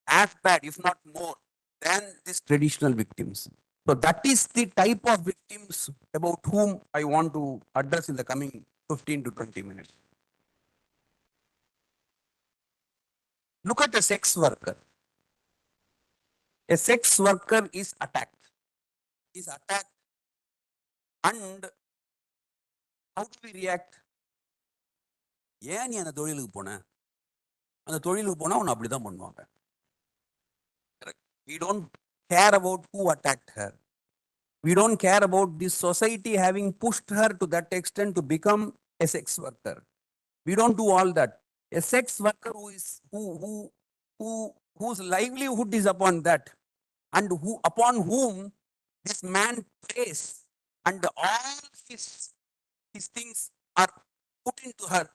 as bad, if not more, than these traditional victims. So that is the type of victims about whom I want to address in the coming 15 to 20 minutes. Look at a sex worker. A sex worker is attacked. And how do we react? ஏன் நீ அந்த தொழிலுக்கு போன? அந்த தொழிலுக்கு போனா உன்னை அப்படிதான் பண்ணுவாங்க. We don't care about who attacked her. We don't care about this society having pushed her to that extent to become a sex worker. We don't do all that. A sex worker whose livelihood is upon that, and upon whom this man preys, and all his things are put into her,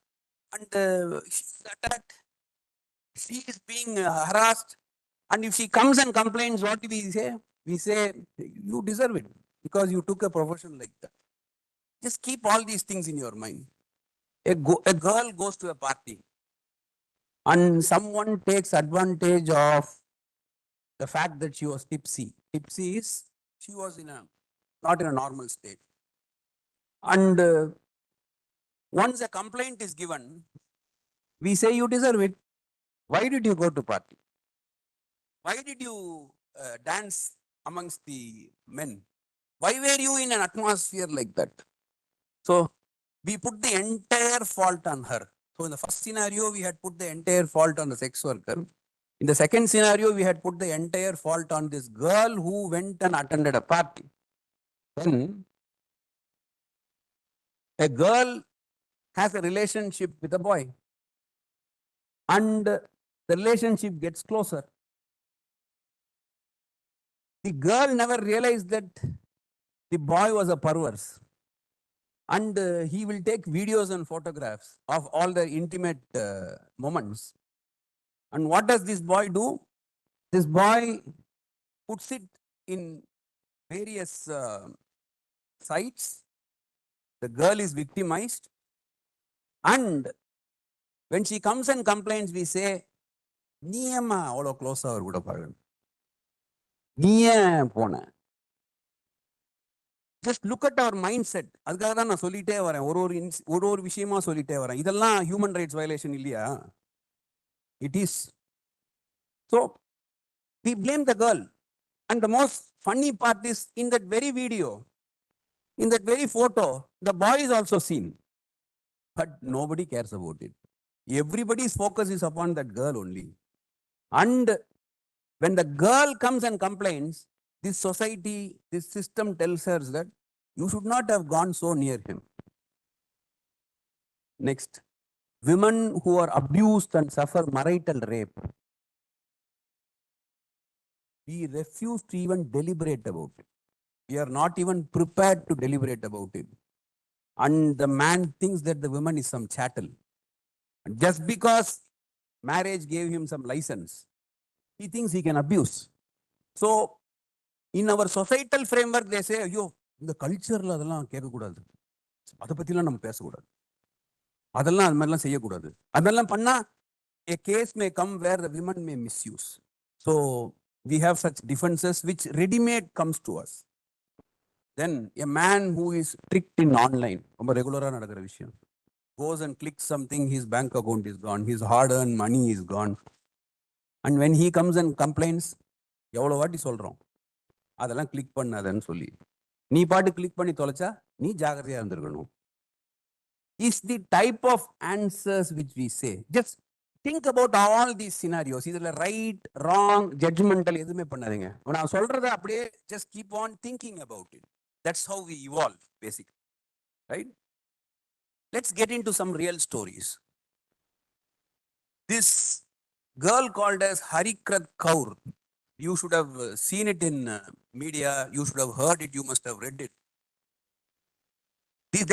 and she's attacked. She is being harassed. And if she comes and complains, what do we say? We say, you deserve it because you took a profession like that. Just keep all these things in your mind. A girl goes to a party and someone takes advantage of the fact that she was tipsy. Tipsy is she was not in a normal state. And once a complaint is given, we say you deserve it. Why did you go to party? Why did you dance amongst the men? Why were you in an atmosphere like that? So we put the entire fault on her. So in the first scenario, we had put the entire fault on the sex worker. In the second scenario, we had put the entire fault on this girl who went and attended a party. Then a girl has a relationship with a boy and the relationship gets closer. The girl never realized that the boy was a perverse and he will take videos and photographs of all the intimate moments. And what does this boy do? This boy puts it in various sites. The girl is victimized. And when she comes and complains, we say, நீ ஏம்மா அவ்வளோ க்ளோஸாக அவர் கூட பழகு நீ ஏன் போன just look at our mindset அதுக்காக தான் நான் சொல்லிட்டே வரேன் ஒரு விஷயமா சொல்லிட்டே வரேன் இதெல்லாம் ஹியூமன் ரைட்ஸ் வயலேஷன் இல்லையா it is so we blame the girl and the most funny part is in that very video in that very photo, the boy is also seen, but nobody cares about it. Everybody's focus is upon that girl only. And when the girl comes and complains, this society, this system tells her that you should not have gone so near him. Next, women who are abused and suffer marital rape, we refuse to even deliberate about it. We are not even prepared to deliberate about it. And the man thinks that the woman is some chattel. Just because marriage gave him some license, he thinks he can abuse. So, in our societal framework, they say, ஐயோ இந்த கல்ச்சரில் அதெல்லாம் கேட்கக்கூடாது அதை பற்றிலாம் நம்ம பேசக்கூடாது அதெல்லாம் அது மாதிரிலாம் செய்யக்கூடாது அதெல்லாம் பண்ணால் a case may come where the women may misuse. So, we have such differences which ready-made comes to us. Then a man who is tricked in online, ரொம்ப ரெகுலராக நடக்கிற விஷயம், goes and clicks something, his bank account is gone, his hard-earned money is gone. And when he comes and complains, எவ்வளோ வாட்டி சொல்கிறோம் அதெல்லாம் click பண்ணாதன்னு சொல்லி நீ பாட்டு கிளிக் பண்ணி தொலைச்சா நீ ஜாகிரதையாக இருந்திருக்கணும். Is the type of answers which we say. Just think about all these scenarios. இதில் ரைட் ராங் ஜட்ஜ்மெண்டல் எதுவுமே பண்ணாதீங்க. நான் சொல்கிறத அப்படியே just keep on thinking about it. That's how we evolve, basically. Right? Let's get into some real stories. This girl called as Harikrat Kaur, you should have seen it in media, you should have heard it, you must have read it.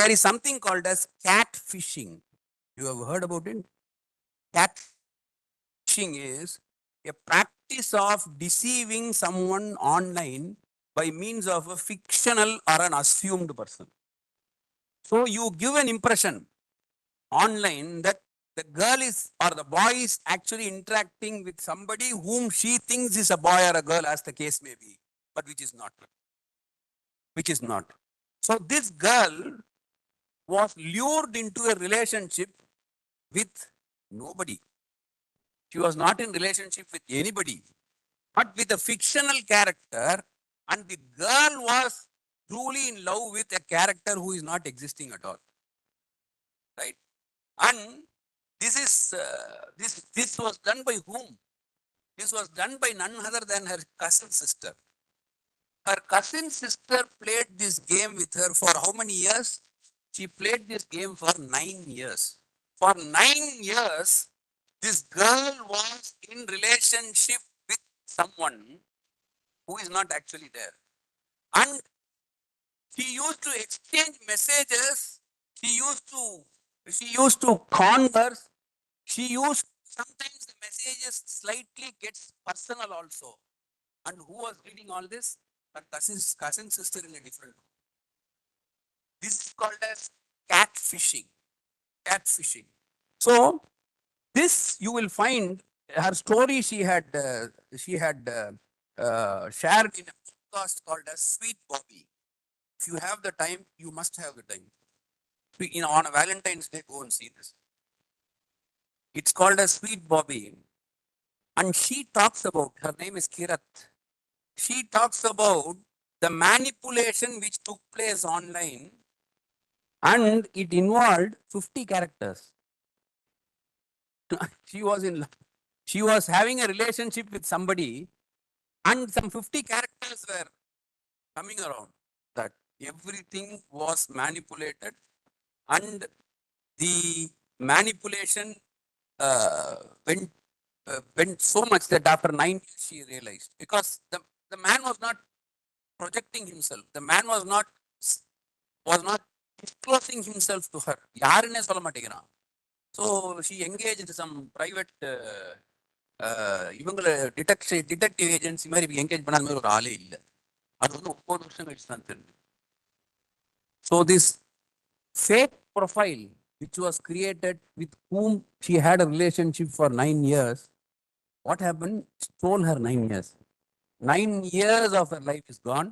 There is something called as catfishing. You have heard about it? Catfishing is a practice of deceiving someone online by means of a fictional or an assumed person. So you give an impression online that the girl is or the boy is actually interacting with somebody whom she thinks is a boy or a girl, as the case may be, but which is not. Which is not. So this girl was lured into a relationship with nobody. She was not in relationship with anybody, but with a fictional character, and the girl was truly in love with a character who is not existing at all. Right? And this was done by whom? This was done by none other than her cousin sister. Her cousin sister played this game with her for how many years? She played this game for 9 years. For 9 years, this girl was in relationship with someone who is not actually there. And she used to exchange messages. She used to She used to converse. She used, sometimes the messages slightly gets personal also. And who was reading all this? Her cousin sister in a different room. This is called as catfishing. Catfishing. So this you will find her story she had shared in a podcast called as Sweet Bobby. If you have the time, you must have the time. On a Valentine's Day, go and see this. It's called as Sweet Bobby. And she talks about, her name is Kirat. She talks about the manipulation which took place online, and it involved 50 characters. She was in, she was having a relationship with somebody, and some 50 characters were coming around. That everything was manipulated, and the manipulation uh, went went so much that after 9 years she realized, because the man was not projecting himself. The man was not disclosing himself to her. யாருன்னே சொல்ல மாட்டேங்கிறான். So she engaged some private இவங்களை detective agency மாதிரி engage பண்ணாத மாதிரி ஒரு ஆளே இல்லை. அது வந்து 9 வருஷம் கழிச்சு தான் தெரியும். So this fake profile which was created with whom she had a relationship for 9 years, what happened? Stole her 9 years. 9 years of her life is gone.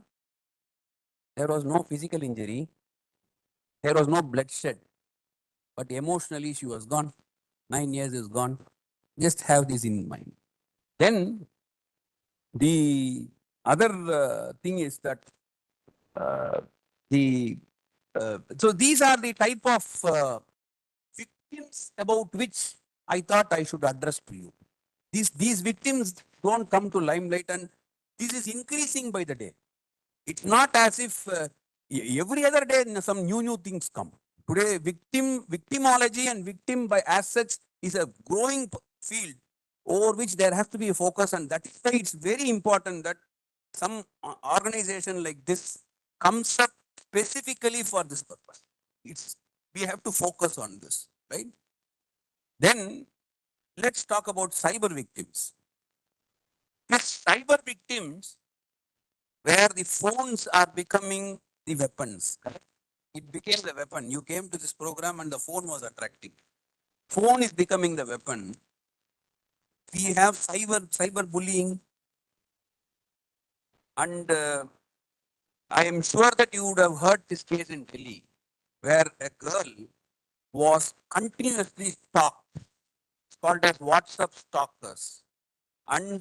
There was no physical injury. There was no bloodshed. But emotionally, she was gone. 9 years is gone. Just have this in mind. Then the other thing is that so these are the type of victims about which I thought I should address to you. These victims don't come to limelight, and this is increasing by the day. It's not as if every other day some new things come. Today, victimology and victim by as such is a growing field over which there has to be a focus, and that is why it's very important that some organization like this comes up specifically for this purpose. We have to focus on this, right? Then let's talk about cyber victims. These cyber victims, where the phones are becoming the weapons. It became the weapon. You came to this program and the phone was attracting. Phone is becoming the weapon. We have cyber bullying, and I am sure that you would have heard this case in Delhi, where a girl was continuously stalked. It's called as WhatsApp stalkers, and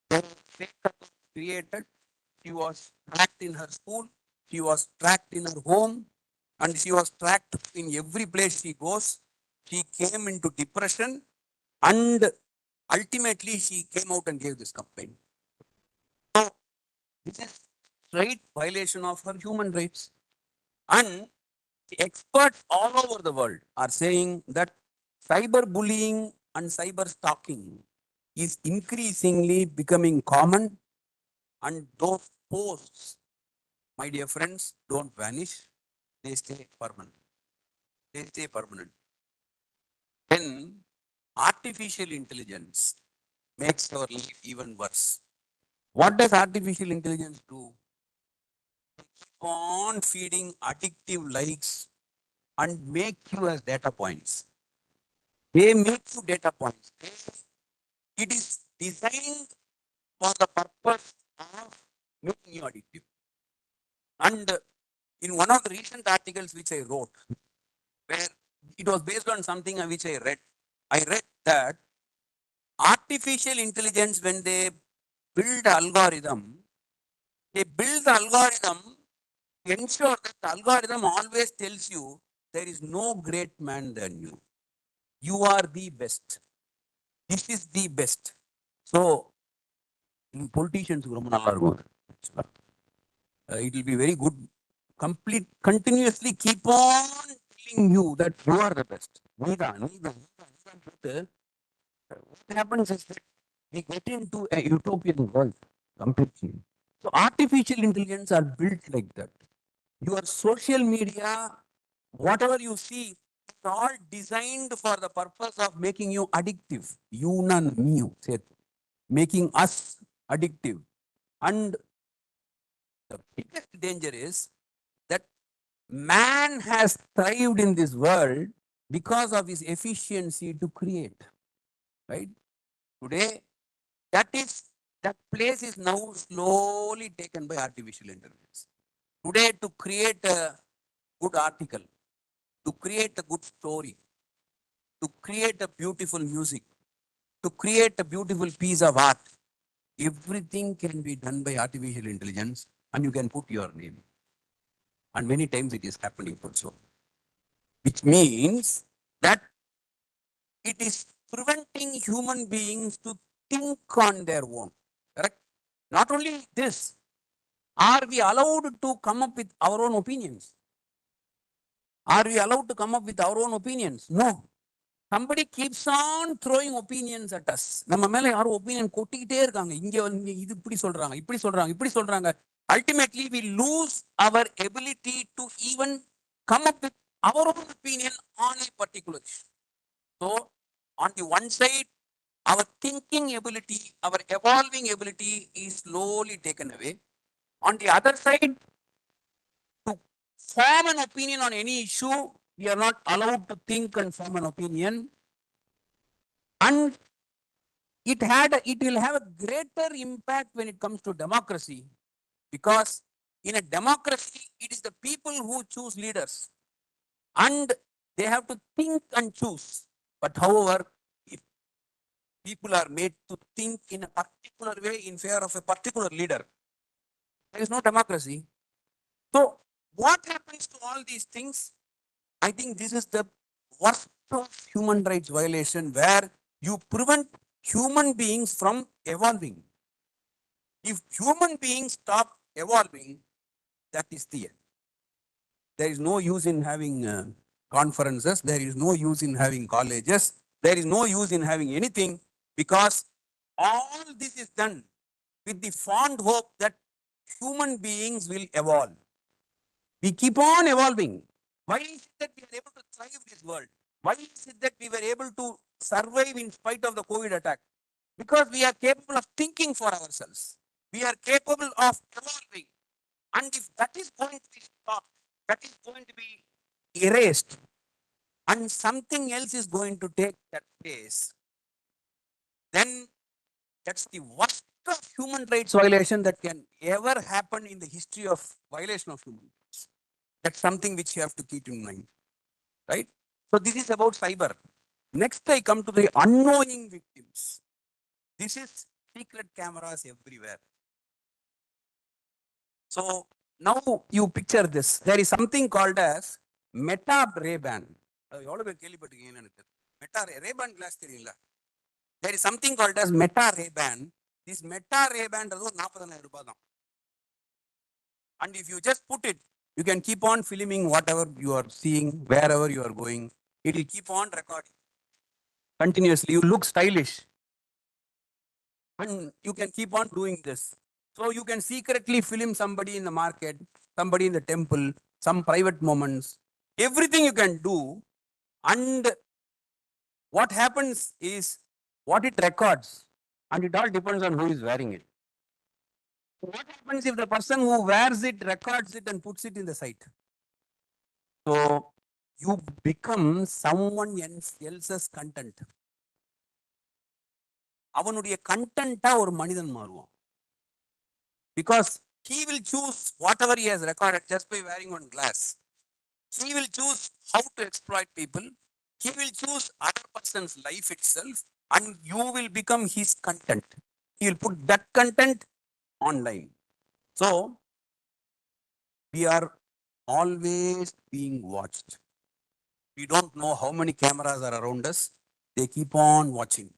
there was fake account created. She was tracked in her school. She was tracked in her home, and she was tracked in every place she goes. She came into depression, and ultimately she came out and gave this complaint. So this is straight violation of her human rights. And the experts all over the world are saying that cyberbullying and cyber stalking is increasingly becoming common, and those posts, my dear friends, don't vanish. They stay permanent. They stay permanent. Then artificial intelligence makes our life even worse. What does artificial intelligence do? Keep on feeding addictive likes and make you as data points. They make you data points. It is designed for the purpose of making you addictive. And in one of the recent articles which I wrote, where it was based on something which I read that artificial intelligence, when they build algorithm, they build the algorithm to ensure that the algorithm always tells you there is no great man than you. You are the best. This is the best. So, politicians, it will be very good. Continuously keep on telling you that you are the best. What happens is that we get into a utopian world completely. So artificial intelligence are built like that. Your social media, whatever you see, It's all designed for the purpose of making you addictive. Yunan mu, say, making us addictive. And the biggest danger is that man has thrived in this world because of his efficiency to create. Right? Today, that place is now slowly taken by artificial intelligence. Today, to create a good article, to create a good story, to create a beautiful music, to create a beautiful piece of art, everything can be done by artificial intelligence and you can put your name. And many times it is happening also. Which means that it is preventing human beings to think on their own. Correct? Not only this, are we allowed to come up with our own opinions? Are we allowed to come up with our own opinions? No. Somebody keeps on throwing opinions at us. நம்ம மேல யாரும் opinion கொட்டிக்கிட்டே இருக்காங்க. இங்க வந்து இது இப்படி சொல்றாங்க, இப்படி சொல்றாங்க, இப்படி சொல்றாங்க. Ultimately, we lose our ability to even come up with our own opinion on a particular issue. So, on the one side, our thinking ability, our evolving ability is slowly taken away. On the other side, to form an opinion on any issue, we are not allowed to think and form an opinion. And it will have a greater impact when it comes to democracy, because in a democracy, it is the people who choose leaders and they have to think and choose. But however, if people are made to think in a particular way in favor of a particular leader, there is no democracy. So what happens to all these things? I think this is the worst of human rights violation, where you prevent human beings from evolving. If human beings stop evolving, that is the end. There is no use in having conferences. There is no use in having colleges. There is no use in having anything, because all this is done with the fond hope that human beings will evolve. We keep on evolving. Why is it that we are able to thrive this world? Why is it that we were able to survive in spite of the COVID attack? Because we are capable of thinking for ourselves. We are capable of evolving. And if that is going to be stopped, that is going to be erased, and something else is going to take that place, then that's the worst of human rights violation that can ever happen in the history of violation of human rights. That's something which you have to keep in mind, right? So this is about cyber. Next, I come to the unknowing victims. This is secret cameras everywhere. So now you picture this. There is something called as Meta Ray-Ban. எவ்வளவு பேர் கேள்விப்பட்டிருக்கீங்கன்னு எனக்கு meta Ray-Ban class தெரியல. There is something called as Meta Ray-Ban. This Meta Ray-Ban ஒரு 40,000 ரூபாய் தான். And if you just put it, you can keep on filming whatever you are seeing, wherever you are going. It will keep on recording continuously. You look stylish. And you can keep on doing this. So you can secretly film somebody in the market, somebody in the temple, some private moments, everything you can do. And what happens is what it records, and it all depends on who is wearing it. What happens if the person who wears it records it and puts it in the site? So you become someone else's content. அவனுடைய கண்டென்ட்டா ஒரு மனிதன் மாறுவான். Because he will choose whatever he has recorded just by wearing one glass. He will choose how to exploit people. He will choose other person's life itself, and you will become his content. He will put that content online. So we are always being watched. We don't know how many cameras are around us. They keep on watching.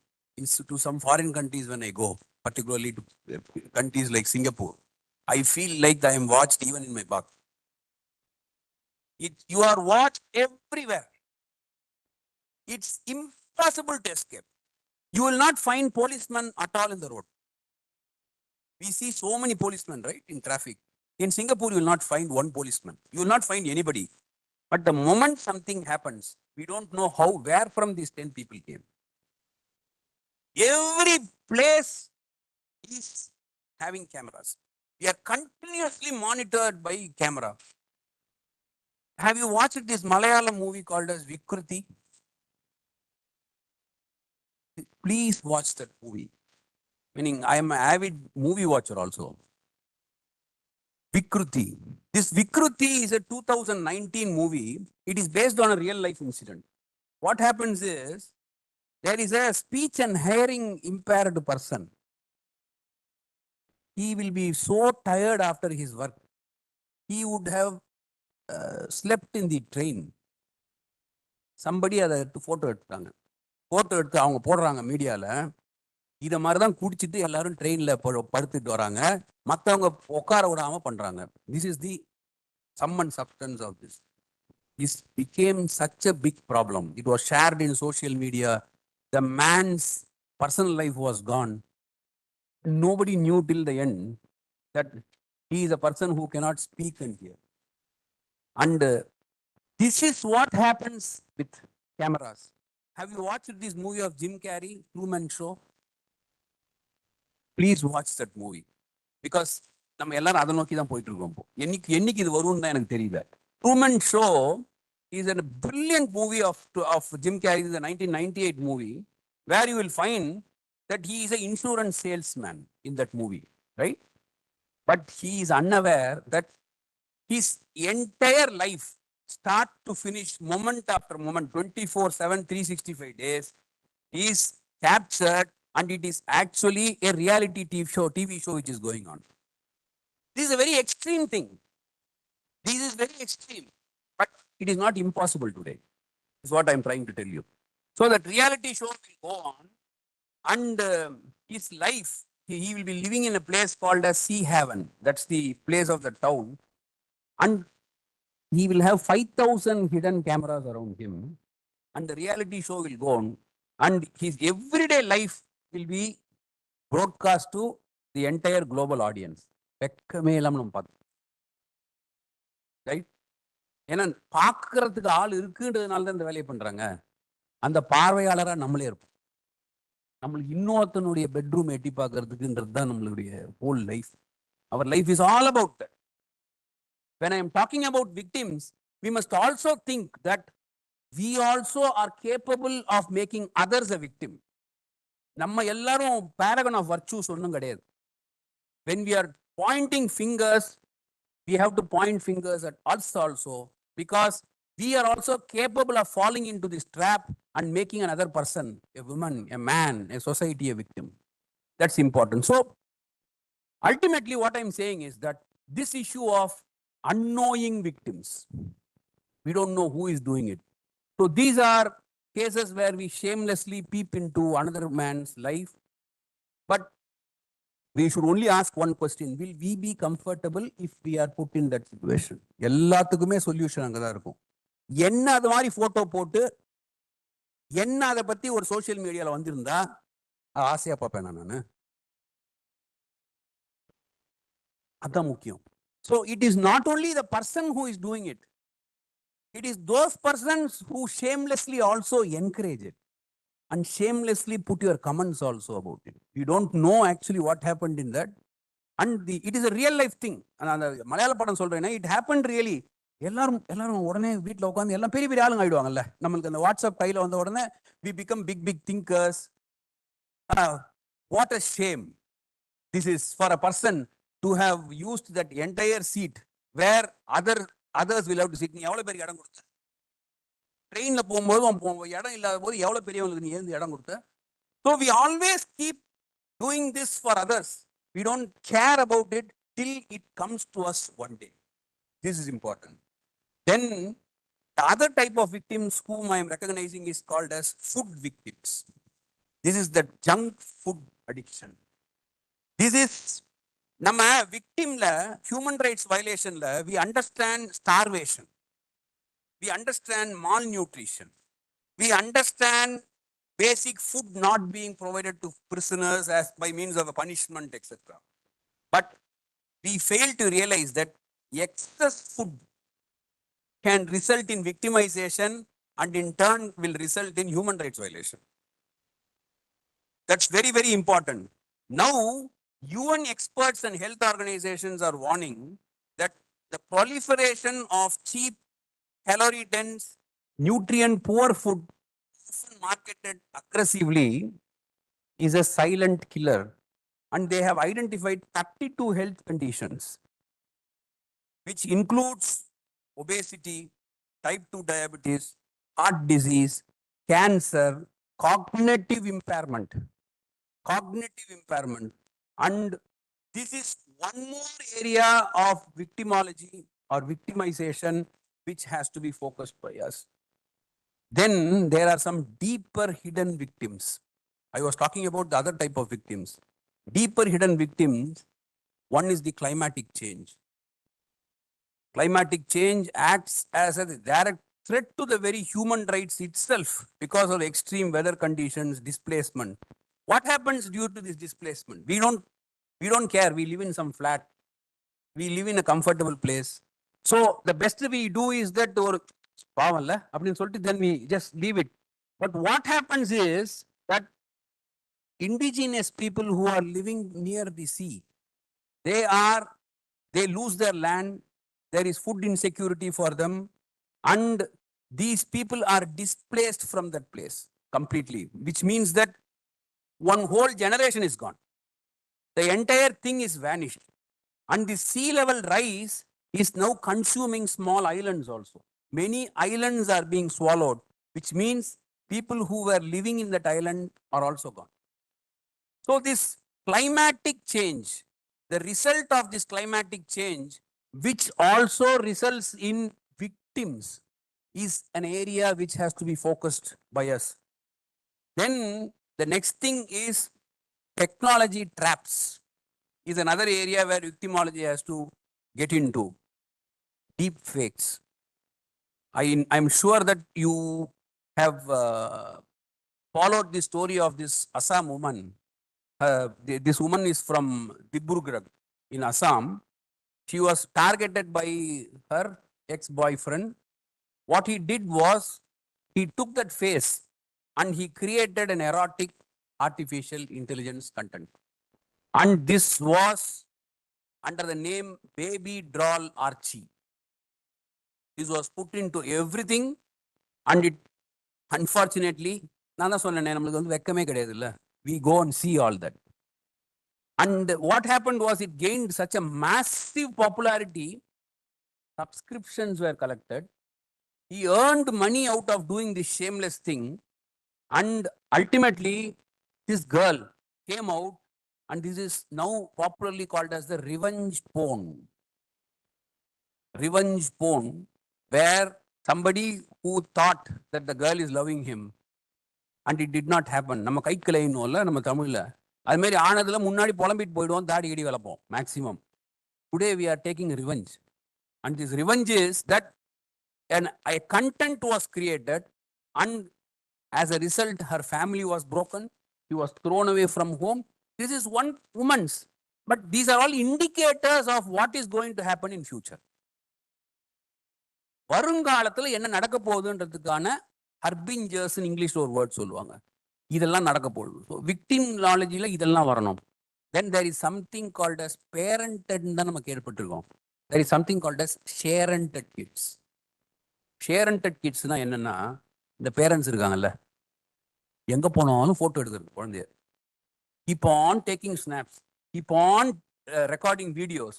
To some foreign countries when I go, particularly to countries like Singapore, I feel like I am watched even in my bath. You are watched everywhere. It's impossible to escape. You will not find policemen at all in the road. We see so many policemen, right, in traffic. In Singapore, you will not find one policeman. You will not find anybody. But the moment something happens, We don't know where from these 10 people came. Every place is having cameras. We are continuously monitored by camera. Have you watched this Malayalam movie called as Vikruti? Please watch that movie. Meaning, I am an avid movie watcher also. Vikruti. This Vikruti is a 2019 movie. It is based on a real life incident. What happens is, there is a speech and hearing impaired person. He will be so tired after his work. He would have slept in the train. Somebody அதை photo எடுத்தாங்க. Photo எடுத்து அவங்க போடுறாங்க மீடியால. இதை மாதிரி தான் குடிச்சிட்டு எல்லாரும் ட்ரெயின்ல படுத்துட்டு வராங்க. மற்றவங்க உட்கார விடாம பண்றாங்க. This is the sum and substance of this. This became such a big problem. It was shared in social media. The man's personal life was gone. Nobody knew till the end that he is a person who cannot speak and hear. And this is what happens with cameras. Have you watched this movie of Jim Carrey, Truman Show? Please watch that movie. Because நம்ம எல்லாரும் அதை நோக்கி தான் போயிட்டு இருக்கோம். என்னைக்கு இது வரும்னு தான் எனக்கு தெரியல. Truman Show is a brilliant movie of Jim Carrey. It's a 1998 movie where you will find that he is an insurance salesman in that movie, right? But he is unaware that his entire life, start to finish, moment after moment, 24/7, 365 days, is captured, and it is actually a reality TV show which is going on. This is a very extreme thing. This is very extreme, but it is not impossible today, is what I am trying to tell you. So that reality show will go on, and his life, he will be living in a place called as Sea Haven. That's the place of the town. And he will have 5,000 hidden cameras around him. And the reality show will go on. And his everyday life will be broadcast to the entire global audience. Right? ஏன்னா பார்க்கறதுக்கு ஆள் இருக்குன்றதுனால தான் இந்த வேலையை பண்றாங்க. அந்த பார்வையாளரா நம்மளே இருப்போம். நம்மளுக்கு இன்னொருத்தனுடைய பெட்ரூம் எட்டி பார்க்கறதுக்குன்றது தான் நம்மளுடைய whole life. Our life is all about that. When I am talking about victims, we must also think that we also are capable of making others a victim. நம்ம எல்லாரும் paragon of virtues ஒன்றும் கிடையாது. When we are pointing fingers, we have to point fingers at us also, because we are also capable of falling into this trap and making another person, a woman, a man, a society, a victim. That's important. So ultimately what I'm saying is that this issue of unknowing victims, we don't know who is doing it. So these are cases where we shamelessly peep into another man's life. But we should only ask one question: will we be comfortable if we are put in that situation? எல்லாத்துக்குமே solution அங்கதான் இருக்கும். என்ன அது மாதிரி photo போட்டு என்ன அதை பத்தி ஒரு சோசியல் மீடியால வந்திருந்தா ஆசையா பார்ப்பேன் நான். அதான் முக்கியம். So it is not only the person who is doing it. It is those persons who shamelessly also encourage it and shamelessly put your comments also about it. You don't know actually what happened in that. And it is a real life thing. அந்த மலையாள படம் சொல்றேன்னா, it happened really. எல்லாரும் உடனே வீட்டில் உட்காந்து எல்லாம் பெரிய பெரிய ஆளுங்க ஆயிடுவாங்கல்ல. நம்மளுக்கு அந்த வாட்ஸ்அப் கையில் வந்த உடனே we become big thinkers. What a shame. This is for a person to have used that entire seat where others will have to sit. நீ எவ்வளவு பெரிய இடம் கொடுத்த? ட்ரெயின்ல போகும்போது இடம் இல்லாத போது எவ்வளவு பெரியவங்களுக்கு நீ ஏன் இடம் கொடுத்த? So we always keep doing this for others. We don't care about it till it comes to us one day. This is important. Then the other type of victims whom I am recognizing is called as food victims. This is the junk food addiction. This is நம்ம விக்டிம்ல human rights வயலேஷன்ல we understand starvation, we understand malnutrition, we understand basic food not being provided to prisoners as by means of a punishment, etc. But we fail to realize that excess food can result in victimization and in turn will result in human rights violation. That's very, very important. Now, UN experts and health organizations are warning that the proliferation of cheap, calorie dense, nutrient poor food, often marketed aggressively, is a silent killer. And they have identified 32 health conditions, which includes obesity, type 2 diabetes, heart disease, cancer, cognitive impairment. Cognitive impairment. And this is one more area of victimology or victimization which has to be focused by us. Then there are some deeper hidden victims. I was talking about the other type of victims. Deeper hidden victims, one is the climatic change. Climatic change acts as a direct threat to the very human rights itself because of extreme weather conditions, displacement. What happens due to this displacement? We don't care. We live in some flat. We live in a comfortable place. So the best we do is that then we just leave it. But what happens is that indigenous people who are living near the sea, they lose their land. There is food insecurity for them. And these people are displaced from that place completely, which means that one whole generation is gone. The entire thing is vanished. And the sea level rise is now consuming small islands also. Many islands are being swallowed, which means people who were living in that island are also gone. So this climatic change, the result of this climatic change, which also results in victims, is an area which has to be focused by us. Then the next thing is technology traps is another area where victimology has to get into. Deep fakes. I'm sure that you have followed the story of this Assam woman. This woman is from Dibrugarh in Assam. She was targeted by her ex-boyfriend. What he did was he took that face and he created an erotic artificial intelligence content. And this was under the name Baby Doll Archie. This was put into everything and it unfortunately, we go and see all that. And what happened was it gained such a massive popularity, subscriptions were collected. He earned money out of doing this shameless thing. And ultimately, this girl came out, and this is now popularly called as the revenge porn. Revenge porn, where somebody who thought that the girl is loving him, and it did not happen. நம்ம கைக்கிளை இன்னும்ல நம்ம தமிழ்ல அது மாதிரி ஆனதுல முன்னாடி புலம்பிட்டு போயிடுவோம் தாடி இடி வளர்ப்போம் maximum. Today we are taking revenge. And this revenge is that a content was created and as a result her family was broken. She was thrown away from home. This is one woman's. But these are all indicators of what is going to happen in future. வருங்காலத்தில் என்ன நடக்க போகுதுன்றதுக்கான ஹர்பிஞ்சர்ஸ் இங்கிலீஷ்ல ஒரு word சொல்லுவாங்க. இதெல்லாம் நடக்க போகுது. Victim நாலேஜில் இதெல்லாம் வரணும். Then there is something called as parented தான் நம்ம கேள்விப்பட்டிருக்கோம். There is something called as sharented kids. Sharented kidsனா என்னன்னா இந்த பேரண்ட்ஸ் இருக்காங்கல்ல எங்க போனாலும் போட்டோ எடுக்கிறது குழந்தைய. Keep on taking snaps, keep on recording videos,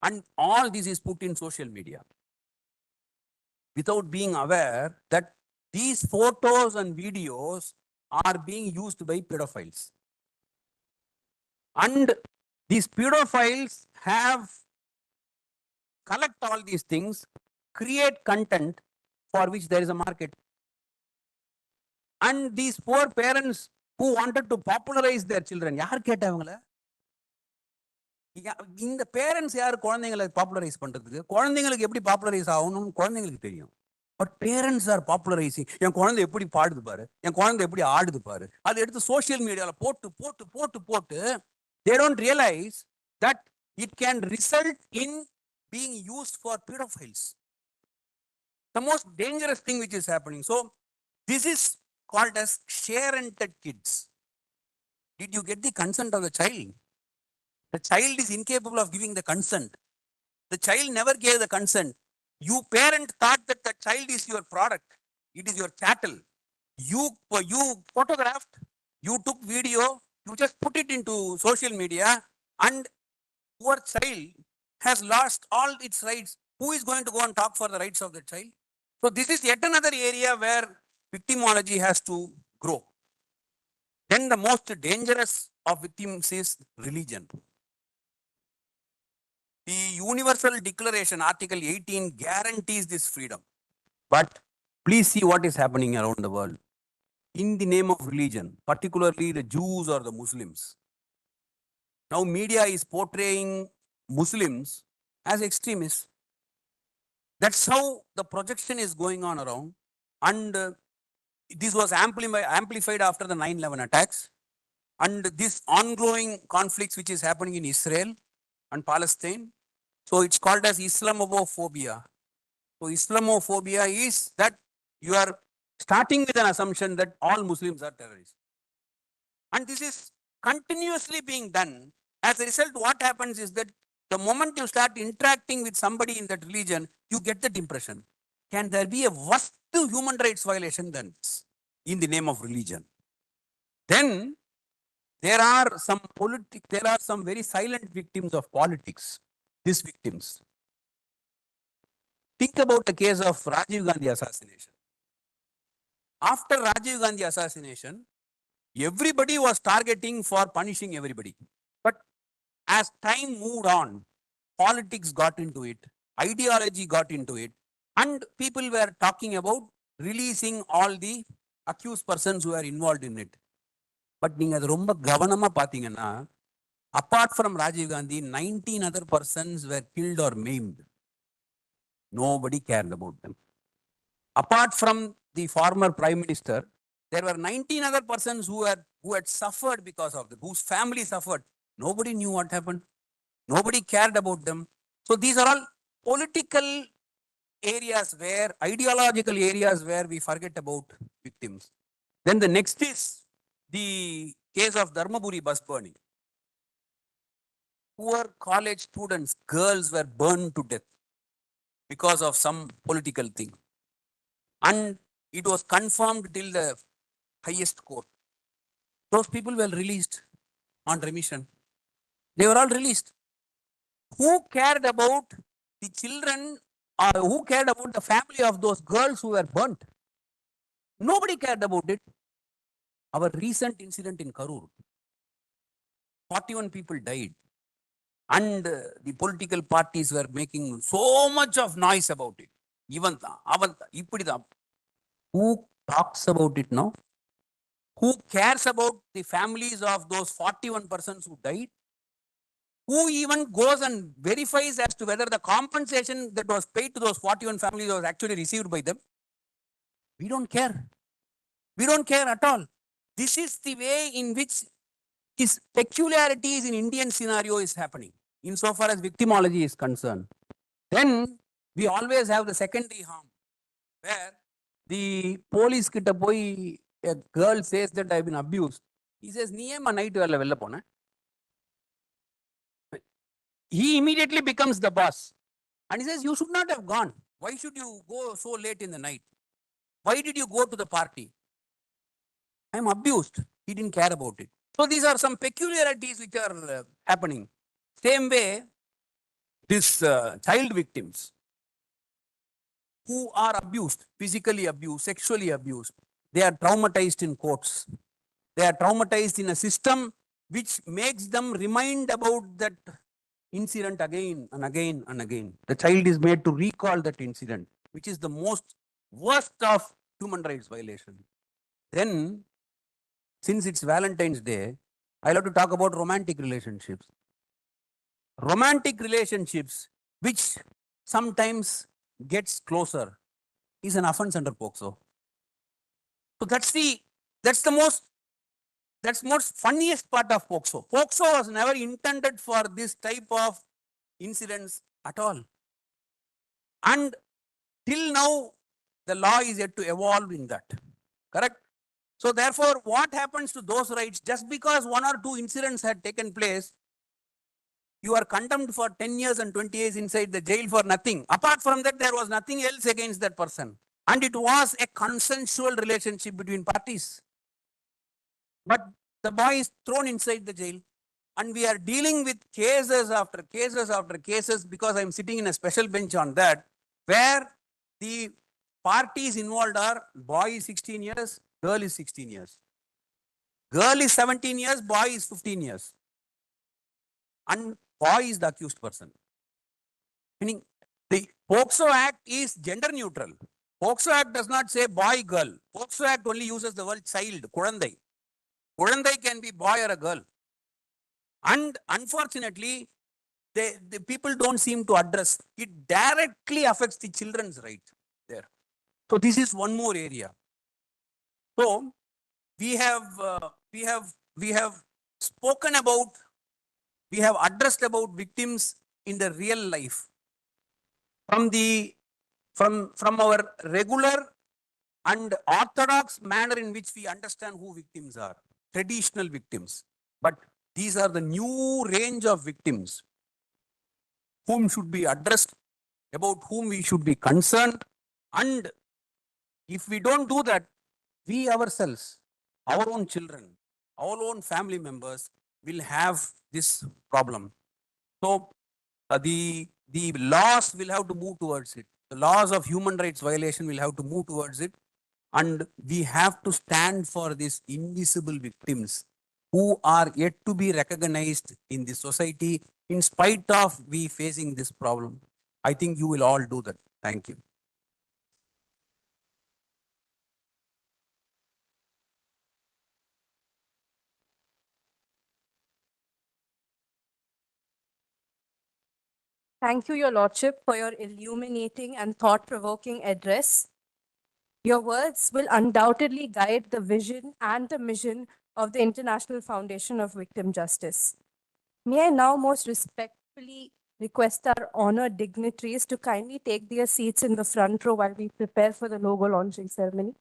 and all this is put in social media without being aware that these photos and videos are being used by pedophiles. And these pedophiles have collect all these things, create content for which there is a market. And these poor parents who wanted to popularize their children, யார் கேட்டவங்கள? இந்த parents யார் குழந்தைங்களை popularise பண்றதுக்கு? குழந்தைங்களுக்கு எப்படி popularise ஆகணும்னு குழந்தைங்களுக்கு தெரியும். But parents are popularising. என் குழந்தை எப்படி பாடுது பாரு, என் குழந்தை எப்படி ஆடுது பாரு, அதை எடுத்து சோசியல் மீடியால போட்டு போட்டு போட்டு போட்டு they don't realize that it can result in being used for pedophiles. The most dangerous thing which is happening. So This is called as share-rented kids. Did you get the consent of the child? The child is incapable of giving the consent. The child never gave the consent. You parent thought that the child is your product. It is your chattel. You photographed, you took video, you just put it into social media, and your child has lost all its rights. Who is going to go and talk for the rights of the child? So this is yet another area where victimology has to grow. Then the most dangerous of victims is religion. The Universal Declaration, Article 18, guarantees this freedom. But please see what is happening around the world. In the name of religion, particularly the Jews or the Muslims. Now media is portraying Muslims as extremists. That's how the projection is going on around. And this was amplified after the 9/11 attacks. And this ongoing conflicts which is happening in Israel and Palestine. So it's called as Islamophobia. So Islamophobia is that you are starting with an assumption that all Muslims are terrorists. And this is continuously being done. As a result, what happens is that the moment you start interacting with somebody in that religion, you get that impression. Can there be a worse human rights violation than this in the name of religion? Then there are some very silent victims of politics. These victims. Think about the case of Rajiv Gandhi assassination. After Rajiv Gandhi assassination, everybody was targeting for punishing everybody. But as time moved on, politics got into it, ideology got into it, and people were talking about releasing all the accused persons who were involved in it. But நீங்க அது ரொம்ப கவனமா பாத்தீங்கன்னா, apart from Rajiv Gandhi, 19 other persons were killed or maimed. Nobody cared about them. Apart from the former prime minister, there were 19 other persons who had suffered because of them, whose family suffered. Nobody knew what happened. Nobody cared about them. So these are all political areas where, ideological areas where we forget about victims. Then the next is the case of Dharmaburi bus burning. Poor college students, girls were burned to death because of some political thing. And it was confirmed till the highest court. Those people were released on remission. They were all released. Who cared about the children or who cared about the family of those girls who were burnt? Nobody cared about it. Our recent incident in Karur, 41 people died. And the political parties were making so much of noise about it. Even who talks about it now? Who cares about the families of those 41 persons who died? Who even goes and verifies as to whether the compensation that was paid to those 41 families was actually received by them? We don't care. We don't care at all. This is the way in which his peculiarities in Indian scenario is happening, insofar as victimology is concerned. Then we always have the secondary harm, where the police kitta poi a girl says that I've been abused. He says, "Niyema night vela vella pona." He immediately becomes the boss. And he says, "You should not have gone. Why should you go so late in the night? Why did you go to the party?" I'm abused. He didn't care about it. So these are some peculiarities which are happening. Same way, these child victims who are abused, physically abused, sexually abused, they are traumatized in courts. They are traumatized in a system which makes them remind about that incident again and again and again. The child is made to recall that incident, which is the most worst of human rights violation. Then, since it's Valentine's Day, I love to talk about romantic relationships. Romantic relationships, which sometimes gets closer, is an offense under POCSO. So that's the most funniest part of POCSO. POCSO was never intended for this type of incidents at all. And till now, the law is yet to evolve in that. correct? So therefore, what happens to those rights? Just because one or two incidents had taken place, you are condemned for 10 years and 20 years inside the jail for nothing. Apart from that, there was nothing else against that person. And it was a consensual relationship between parties. But the boy is thrown inside the jail. And we are dealing with cases after cases after cases, because I'm sitting in a special bench on that, where the parties involved are boy is 16 years, girl is 16 years. Girl is 17 years, boy is 15 years. And boy is the accused person. Meaning the POXO Act is gender neutral. POXO Act does not say boy, girl. POXO Act only uses the word child, Kurandai. Kurandai can be boy or a girl. And unfortunately, the people don't seem to address. It directly affects the children's right there. So this is one more area. So we have spoken about, we have addressed about victims in the real life from the from our regular and orthodox manner in which we understand who victims are, traditional victims. But these are the new range of victims whom should be addressed, about whom we should be concerned. And if we don't do that, we ourselves, our own children, our own family members will have this problem. So the laws will have to move towards it. The laws of human rights violation will have to move towards it. And we have to stand for these invisible victims who are yet to be recognized in the society in spite of we facing this problem. I think you will all do that. Thank you.
Thank you, Your Lordship, for your illuminating and thought-provoking address. Your words will undoubtedly guide the vision and the mission of the International Foundation of Victim Justice. May I now most respectfully request our honored dignitaries to kindly take their seats in the front row while we prepare for the logo launching ceremony.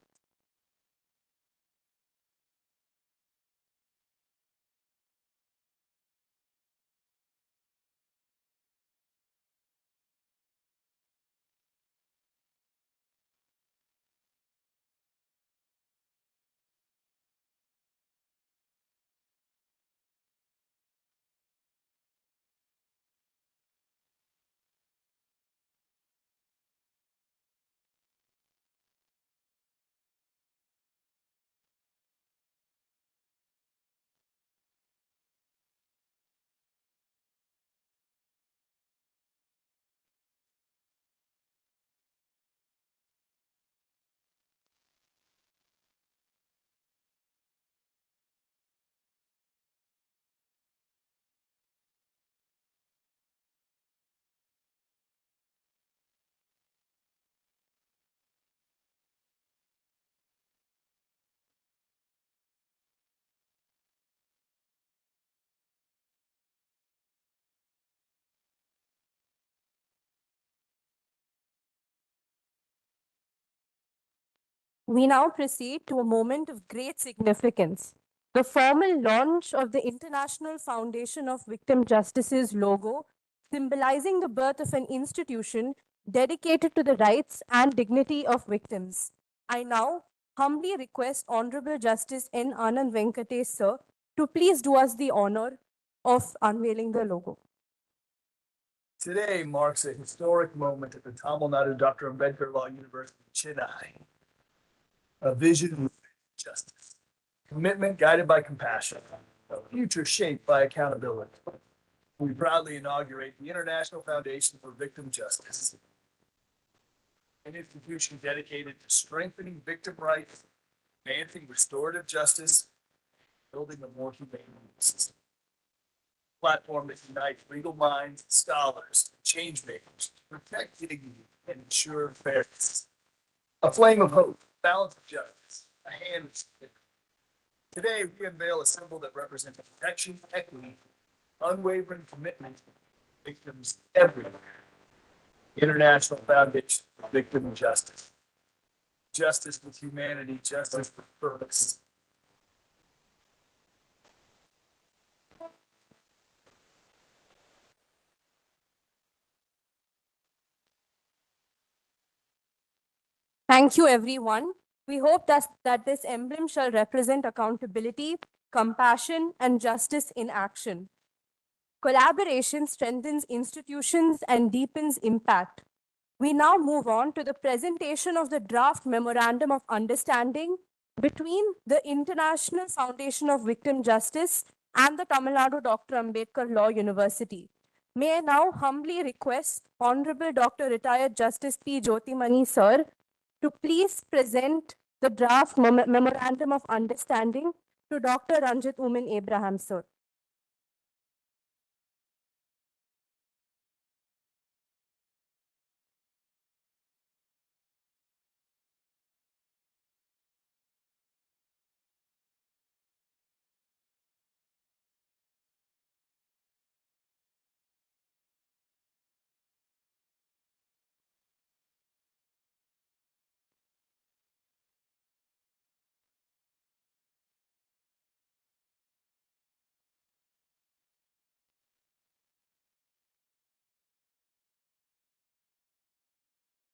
We now proceed to a moment of great significance. The formal launch of the International Foundation of Victim Justice's logo, symbolizing the birth of an institution dedicated to the rights and dignity of victims. I now humbly request Honorable Justice N. Anand Venkatesh, sir, to please do us the honor of unveiling the logo.
Today marks a historic moment at the Tamil Nadu Dr. Ambedkar Law University, Chennai. A vision of justice, commitment guided by compassion, a future shaped by accountability. We proudly inaugurate the International Foundation for Victim Justice, an institution dedicated to strengthening victim rights, advancing restorative justice, building a more humane system. Platform that unites legal minds, scholars, and change makers to protect dignity and ensure fairness. A flame of hope, balance of justice, a hand of spirit. Today, we unveil a symbol that represents protection, equity, unwavering commitment to victims everywhere. International Foundation for Victim Justice. justice with humanity, justice with purpose.
Thank you, everyone. We hope that this emblem shall represent accountability, compassion, and justice in action. Collaboration strengthens institutions and deepens impact. We now move on to the presentation of the draft Memorandum of Understanding between the International Foundation of Victim Justice and the Tamil Nadu Dr. Ambedkar Law University. May I now humbly request Honorable Dr. Retired Justice P. Jyotimani Sir to please present the draft Memorandum of Understanding to Dr. Ranjit Umin Abraham Sir.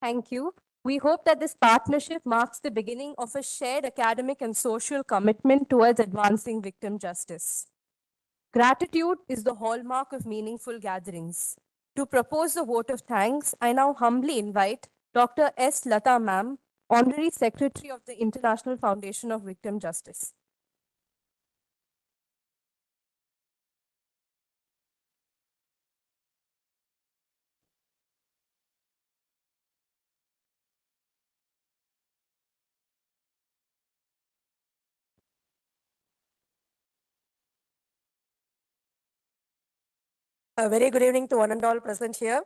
Thank you. We hope that this partnership marks the beginning of a shared academic and social commitment towards advancing victim justice. Gratitude is the hallmark of meaningful gatherings. To propose the vote of thanks, I now humbly invite Dr. S. Lata Ma'am, Honorary Secretary of the International Foundation of Victim Justice.
A very good evening to one and all present here.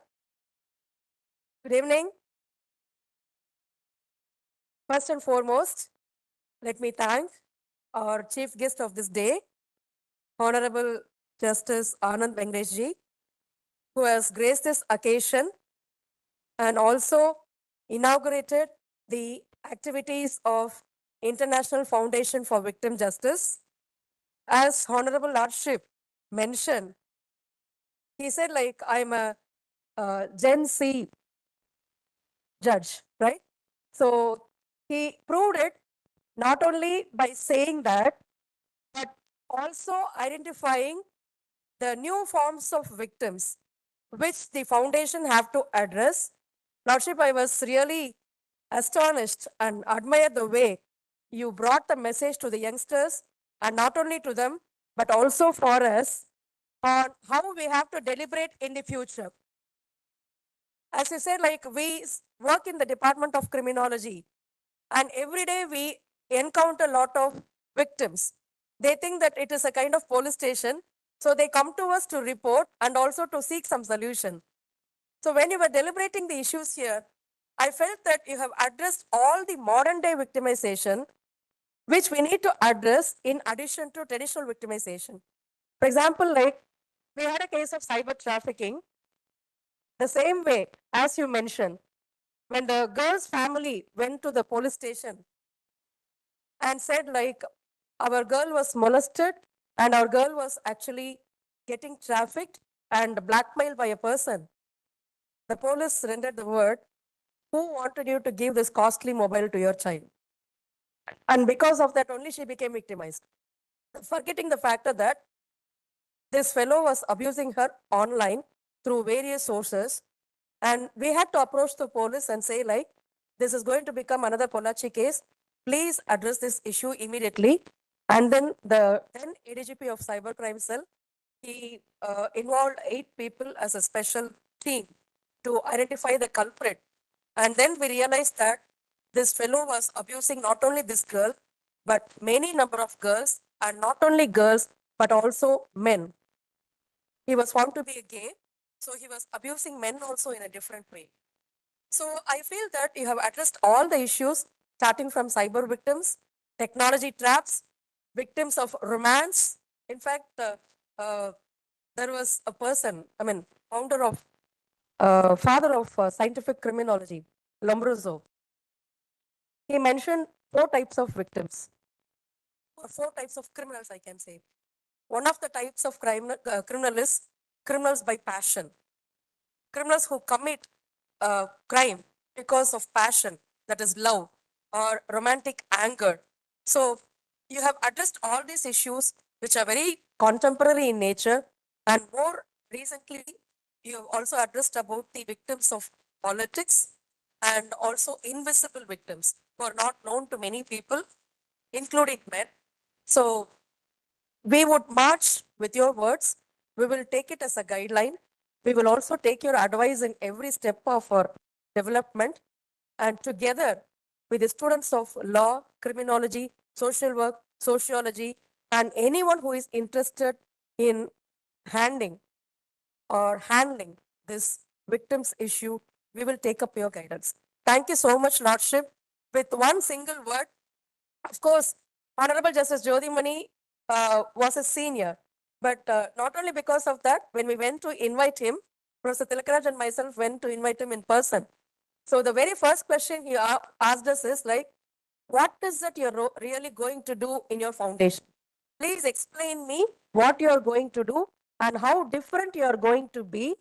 Good evening. First and foremost, let me thank our chief guest of this day, Honorable Justice Anand Venkateshji, who has graced this occasion and also inaugurated the activities of International Foundation for Victim Justice. As Honorable Lordship mentioned, he said like, I'm a Gen Z judge, right? So he proved it not only by saying that, but also identifying the new forms of victims which the foundation have to address. Lordship, I was really astonished and admire the way you brought the message to the youngsters, and not only to them, but also for us on how we have to deliberate in the future. As you said, like we work in the Department of Criminology, and every day we encounter a lot of victims. They think that it is a kind of police station, so they come to us to report and also to seek some solution. So when you were deliberating the issues here, I felt that you have addressed all the modern day victimization, which we need to address in addition to traditional victimization. For example, like we had a case of cyber trafficking. The same way, as you mentioned, when the girl's family went to the police station and said like our girl was molested and our girl was actually getting trafficked and blackmailed by a person, the police rendered the word, who wanted you to give this costly mobile to your child? And because of that only she became victimized, forgetting the factor that this fellow was abusing her online through various sources. And we had to approach the police and say like, this is going to become another Pollachi case. Please address this issue immediately. And then the then ADGP of Cybercrime Cell, he involved 8 people as a special team to identify the culprit. And then we realized that this fellow was abusing not only this girl, but many number of girls, and not only girls, but also men. He was found to be a gay, so he was abusing men also in a different way. So I feel that you have addressed all the issues, starting from cyber victims, technology traps, victims of romance. In fact, there was a person, I mean, father of scientific criminology, Lombroso. he mentioned 4 types of victims, or 4 types of criminals, I can say. One of the types of criminal is criminals by passion. Criminals who commit crime because of passion, that is love or romantic anger. So you have addressed all these issues which are very contemporary in nature, and more recently you have also addressed about the victims of politics and also invisible victims who are not known to many people, including men. So we would march with your words. We will take it as a guideline. We will also take your advice in every step of our development. And together with the students of law, criminology, social work, sociology, and anyone who is interested in handling handling this victims issue, we will take up your guidance. Thank you so much, Lordship. With one single word, of course, Honorable Justice Jyotimani was a senior, but not only because of that, when we went to invite him, Professor Tilakaraj and myself went to invite him in person. So the very first question he asked us is like, what is it you're really going to do in your foundation? Please explain me what you are going to do and how different you are going to be.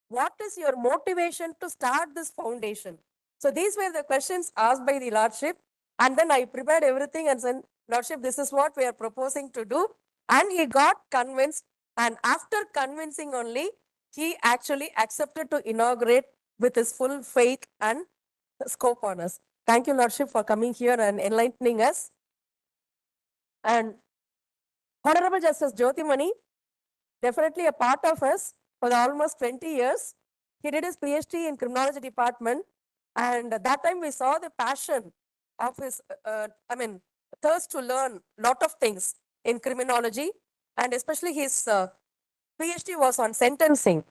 What is your motivation to start this foundation? So these were the questions asked by the Lordship. And then I prepared everything and said, Lordship, this is what we are proposing to do. And he got convinced. And after convincing only, he actually accepted to inaugurate with his full faith and scope on us. Thank you, Lordship, for coming here and enlightening us. And Honorable Justice Jyotimani, definitely a part of us for the almost 20 years. He did his PhD in criminology department. And at that time we saw the passion of his, thirst to learn lot of things in criminology. And especially his PhD was on sentencing.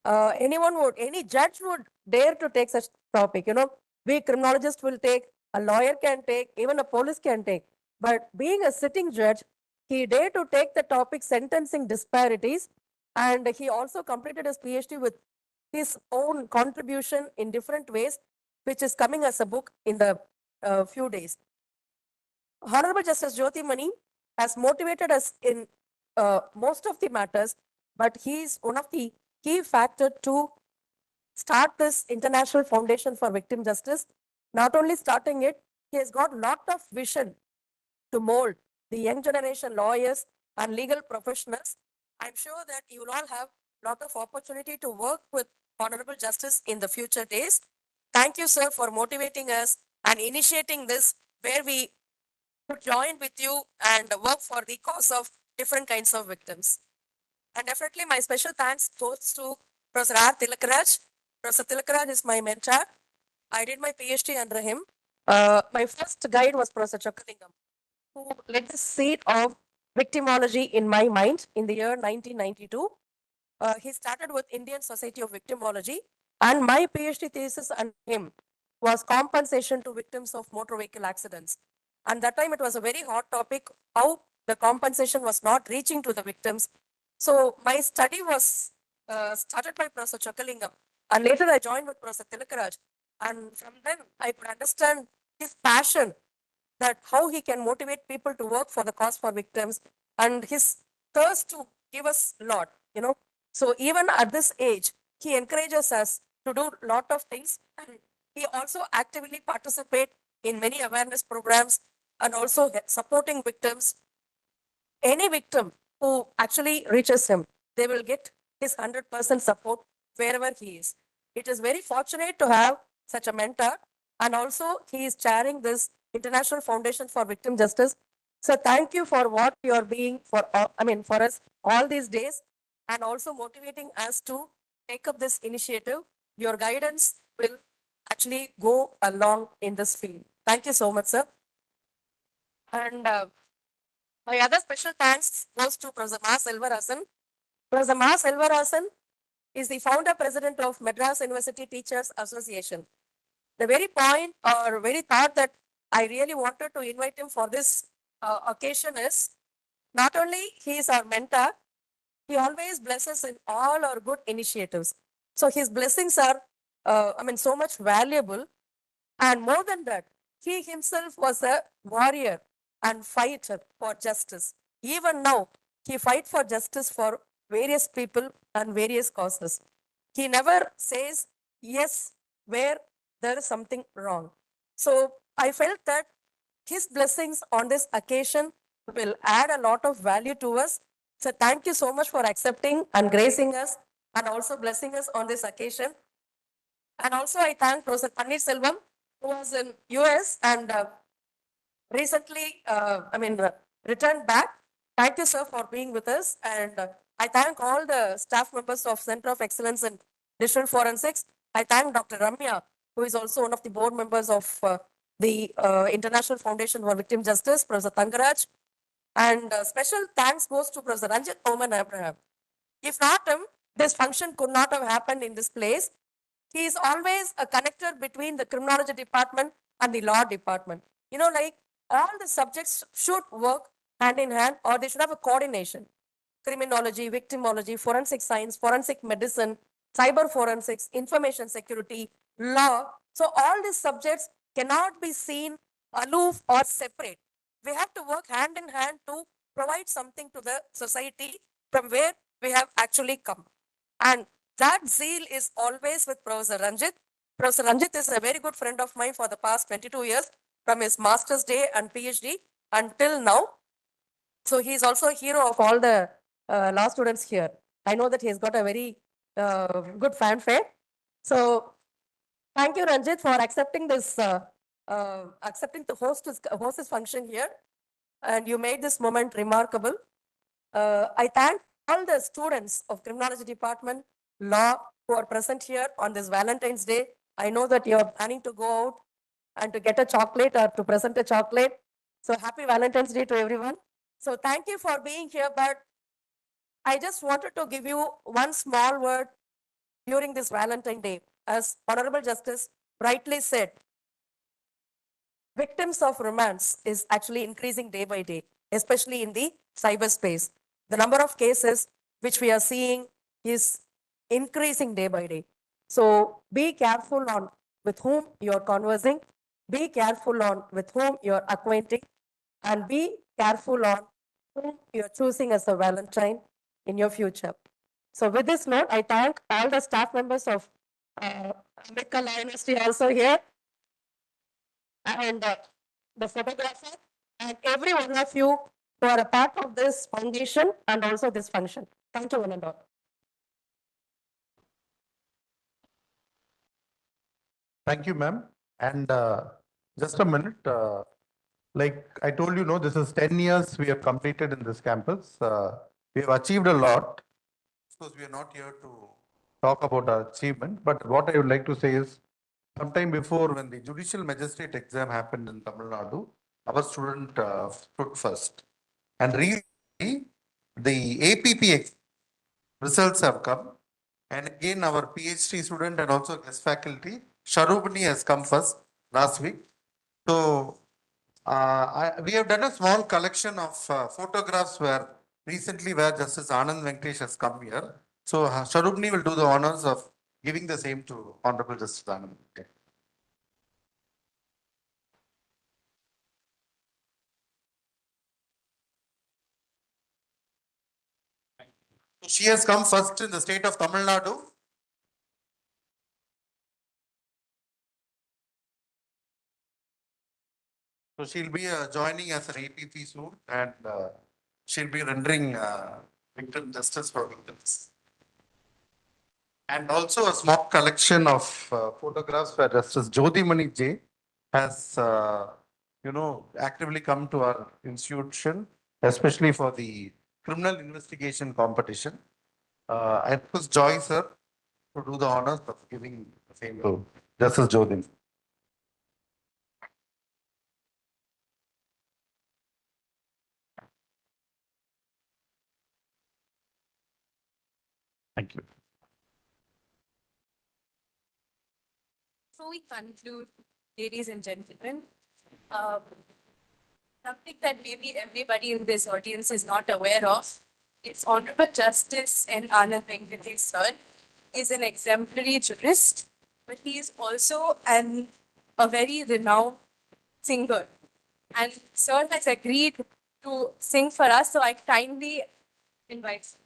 Any judge would dare to take such topic. We criminologists will take, a lawyer can take, even a police can take. But being a sitting judge, he dared to take the topic sentencing disparities, and he also completed his PhD with his own contribution in different ways, which is coming as a book in the few days. Honorable Justice Jyotimani has motivated us in most of the matters, but he is one of the key factor to start this International Foundation for Victim Justice. Not only starting it, he has got lot of vision to mold the young generation lawyers and legal professionals. I'm sure that you will all have lot of opportunity to work with Honorable Justice in the future days. Thank you, sir, for motivating us and initiating this, where we could join with you and work for the cause of different kinds of victims. And definitely my special thanks goes to Professor R. Tilakaraj. Professor Tilakaraj is my mentor. I did my PhD under him. My first guide was Professor Chokkalingam, who led the seed of victimology in my mind in the year 1992. He started with Indian Society of Victimology, and my PhD thesis on him was compensation to victims of motor vehicle accidents. And that time it was a very hot topic, how the compensation was not reaching to the victims. So my study was started by Professor Chokkalingam, and later I joined with Professor Tilakaraj. And from then I could understand his passion, that how he can motivate people to work for the cause for victims, and his thirst to give us a lot. So even at this age, he encourages us to do a lot of things, and he also actively participate in many awareness programs and also supporting victims. Any victim who actually reaches him, they will get his 100% support wherever he is. It is very fortunate to have such a mentor, and also he is chairing this International Foundation for Victim Justice. So thank you for what you are being for us all these days, and also motivating us to take up this initiative. Your guidance will actually go along in this field. Thank you so much, sir. And my other special thanks goes to Professor Ma Selvarasan. Professor Ma Selvarasan is the founder president of Madras University Teachers Association. The very point or very thought that I really wanted to invite him for this occasion is, not only he is our mentor, he always blesses in all our good initiatives. So his blessings are, so much valuable. And more than that, He himself was a warrior and fighter for justice. Even now, he fights for justice for various people and various causes. He never says yes where there is something wrong. So I felt that his blessings on this occasion will add a lot of value to us. So thank you so much for accepting and gracing us and also blessing us on this occasion. And also I thank Professor Panir Selvam, who was in US and recently, returned back. Thank you, sir, for being with us. And I thank all the staff members of Center of Excellence in Digital Forensics. I thank Dr. Ramya, who is also one of the board members of the International Foundation for Victim Justice, Professor Tangaraj. And special thanks goes to Professor Ranjit Oman Abraham. If not him, this function could not have happened in this place. He is always a connector between the criminology department and the law department. You know, like all the subjects should work hand in hand or they should have a coordination. Criminology, victimology, forensic science, forensic medicine, cyber forensics, information security, law. So all these subjects cannot be seen aloof or separate. We have to work hand in hand to provide something to the society from where we have actually come. And that zeal is always with Professor Ranjit. Professor Ranjit is a very good friend of mine for the past 22 years, from his master's day and PhD until now. So he is also a hero of all the law students here. I know that he has got a very good fanfare. So thank you, Ranjit, for accepting this, accepting to host this function here. And you made this moment remarkable. I thank all the students of Criminology Department, Law, who are present here on this Valentine's Day. I know that you are planning to go out and to get a chocolate or to present a chocolate. So happy Valentine's Day to everyone. So thank you for being here, but I just wanted to give you one small word during this Valentine Day. As Honorable Justice rightly said, victims of romance is actually increasing day by day, especially in the cyberspace. The number of cases which we are seeing is increasing day by day. So be careful on with whom you're conversing, be careful on with whom you're acquainting, and be careful on whom you're choosing as a Valentine in your future. So with this note, I thank all the staff members of Ambedkar Law University also here and the photographer and every one of you who are a part of this foundation and also this function. Thank you, one and all.
Thank you, ma'am. And just a minute, like I told you, no, this is 10 years we have completed in this campus. We have achieved a lot. Of course, we are not here to talk about our achievement, but what I would like to say is, sometime before when the judicial magistrate exam happened in Tamil Nadu, our student stood first. And recently, the APP results have come. And again, our PhD student and also guest faculty, Sharubani has come first last week. So we have done a small collection of photographs where recently where Justice Anand Venkatesh has come here. So Sharubani will do the honors of giving the same to Honorable Justice Anand. Okay. So she has come first in the state of Tamil Nadu. So she'll be joining as an APP soon and she'll be rendering victim justice for victims. And also a small collection of photographs where Justice Jyotimani J has, actively come to our institution, especially for the criminal investigation competition. I request Joy, sir, to do the honors of giving the same to Justice Jyotim. Thank you.
Before we conclude, ladies and gentlemen, um, something that maybe everybody in this audience is not aware of, it's Honorable Justice N. Anand Venkatesh sir is an exemplary jurist, but he is also a very renowned singer. And sir has agreed to sing for us, so I kindly invite sir.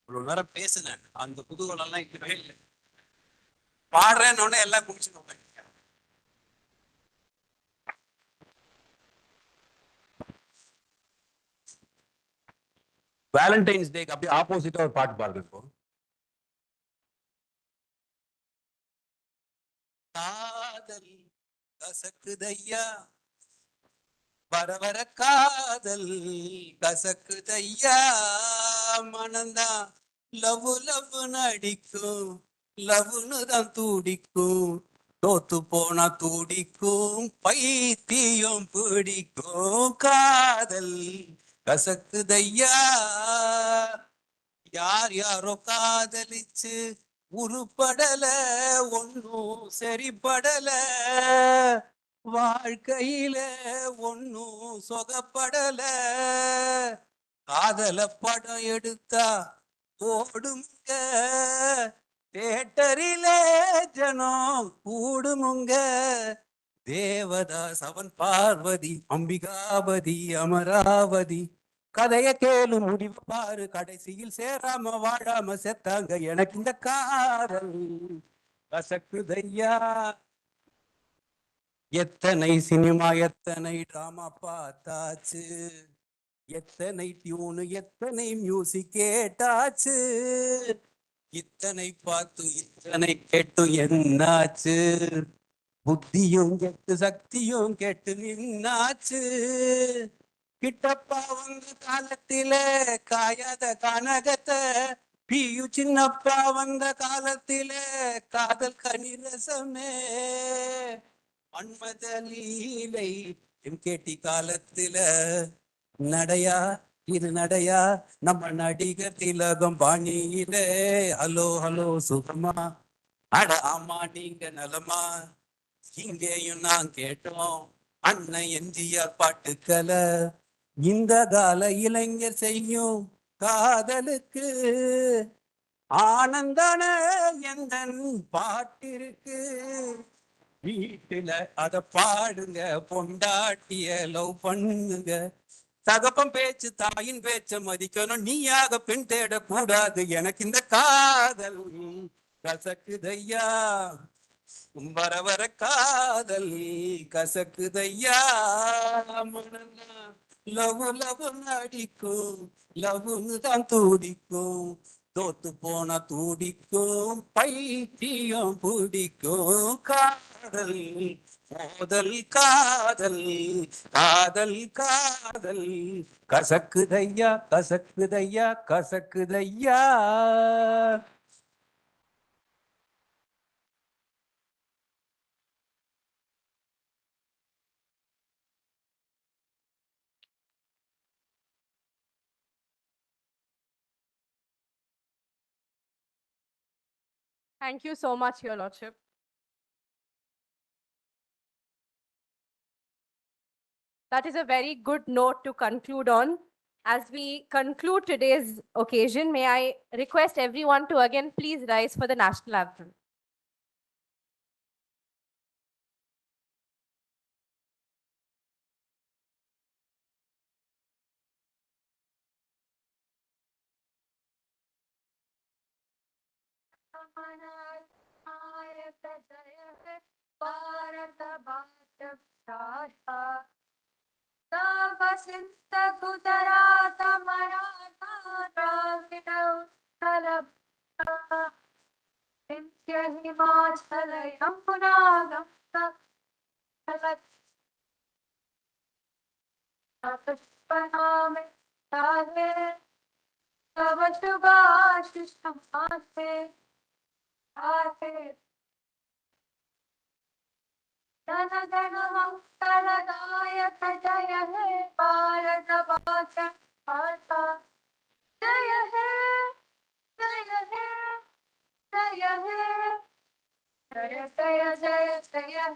இவ்வளவு நேரம் பேசுனேன், அந்த குதூகலம் எல்லாம் இருக்கவே இல்லை. பாடுறேன்னு எல்லாம் குடிச்சுக்கோங்க. Valentine's டேக்கு அப்படியே ஆப்போசிட்டா ஒரு பாட்டு பாருங்க இப்போ. காதல் கசக்குதையா, வர வர காதல் கசக்குதையா, மனந்தான் லவ் லவ் நடிக்கும், லவ்னு தான் துடிக்கும், தோத்து போனா துடிக்கும், பைத்தியம் பிடிக்கும், காதல் கசக்குதையா. யார் யாரோ காதலிச்சு உருப்படல, ஒன்னும் சரிப்படல, வாழ்க்கையில ஒன்னும் சொகப்படல, காதல படம் எடுத்தா ஓடுமுங்க, தேட்டரில ஜனம் கூடுமுங்க, தேவதாஸ் அவன் பார்வதி, அம்பிகாபதி அமராவதி, கதைய கேளு முடிவு பாரு, கடைசியில் சேராம வாழாம செத்தாங்க, எனக்கு இந்த காதல் கசக்குதையா. எத்தனை சினிமா எத்தனை டிராமா பார்த்தாச்சு, எத்தனை டியூனு எத்தனை மியூசிக் கேட்டாச்சு, இத்தனை பார்த்து இத்தனை கேட்டு என்னாச்சு, புத்தியும் கெட்டு சக்தியும் கெட்டு நின்னாச்சு, கிட்டப்பா வந்த காலத்தில காயாத கனகத்தை, பியு சின்னப்பா வந்த காலத்தில காதல் கனிரசமே, மன்மத லீலை கேட்டி காலத்தில நடையா இது நடையா, நம்ம நடிகர் திலகம் பாணியிலே, ஹலோ ஹலோ சுகமா, அட ஆமா நீங்க நலமா, இங்கேயும் நான் கேட்டோம் அண்ணன் எம்ஜிஆர் பாட்டுக்களை, இந்த கால இளைஞர் செய்யும் காதலுக்கு ஆனந்தான எந்த பாட்டிருக்கு, வீட்டுல அத பாடுங்க, பொண்டாட்டிய லவ் பண்ணுங்க, தகப்பம் பேச்சு தாயின் பேச்ச மதிக்கணும், நீயாக பெண் தேடக்கூடாது, எனக்கு இந்த காதல் கசக்குதையா, வர வர காதல் கசக்குதையா, லவ் லவ் நடிக்கும், லவ்னு தான் துடிக்கும், தோத்து போனா துடிக்கும், பைத்தியம் பிடிக்கும், காதல் மோதல் காதல், காதல் காதல் கசக்குதையா கசக்குதையா கசக்குதையா.
Thank you so much, Your Lordship. That is a very good note to conclude on. As we conclude today's occasion, may I request everyone to again please rise for the national anthem. वसंत गुजरात मराठा द्राविड उत्कल विंध्य हिमाचल यमुना गंगा पुष्पनामे ताहे तव शुभ आशीष माथे आहे जन गण मंगलदायक जय हे भारत भाष भाषा जय हे जय हे जय हे जय जय जय जय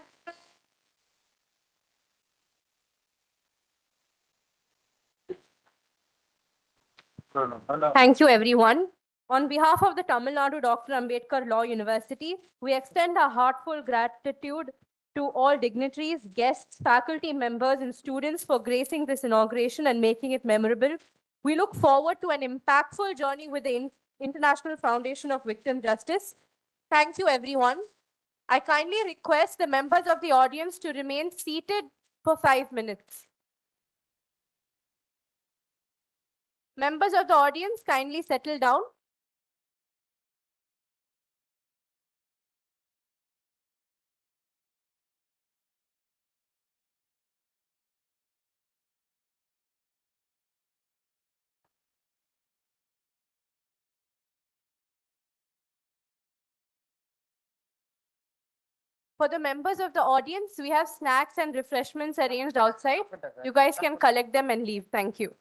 Thank you, everyone. On behalf of the Tamil Nadu Dr. Ambedkar Law University, we extend our heartfelt gratitude to all dignitaries, guests, faculty members, and students for gracing this inauguration and making it memorable. We look forward to an impactful journey with the International Foundation of Victim Justice. Thank you, everyone. I kindly request the members of the audience to remain seated for 5 minutes. Members of the audience, kindly settle down. For the members of the audience, we have snacks and refreshments arranged outside. You guys can collect them and leave. Thank you.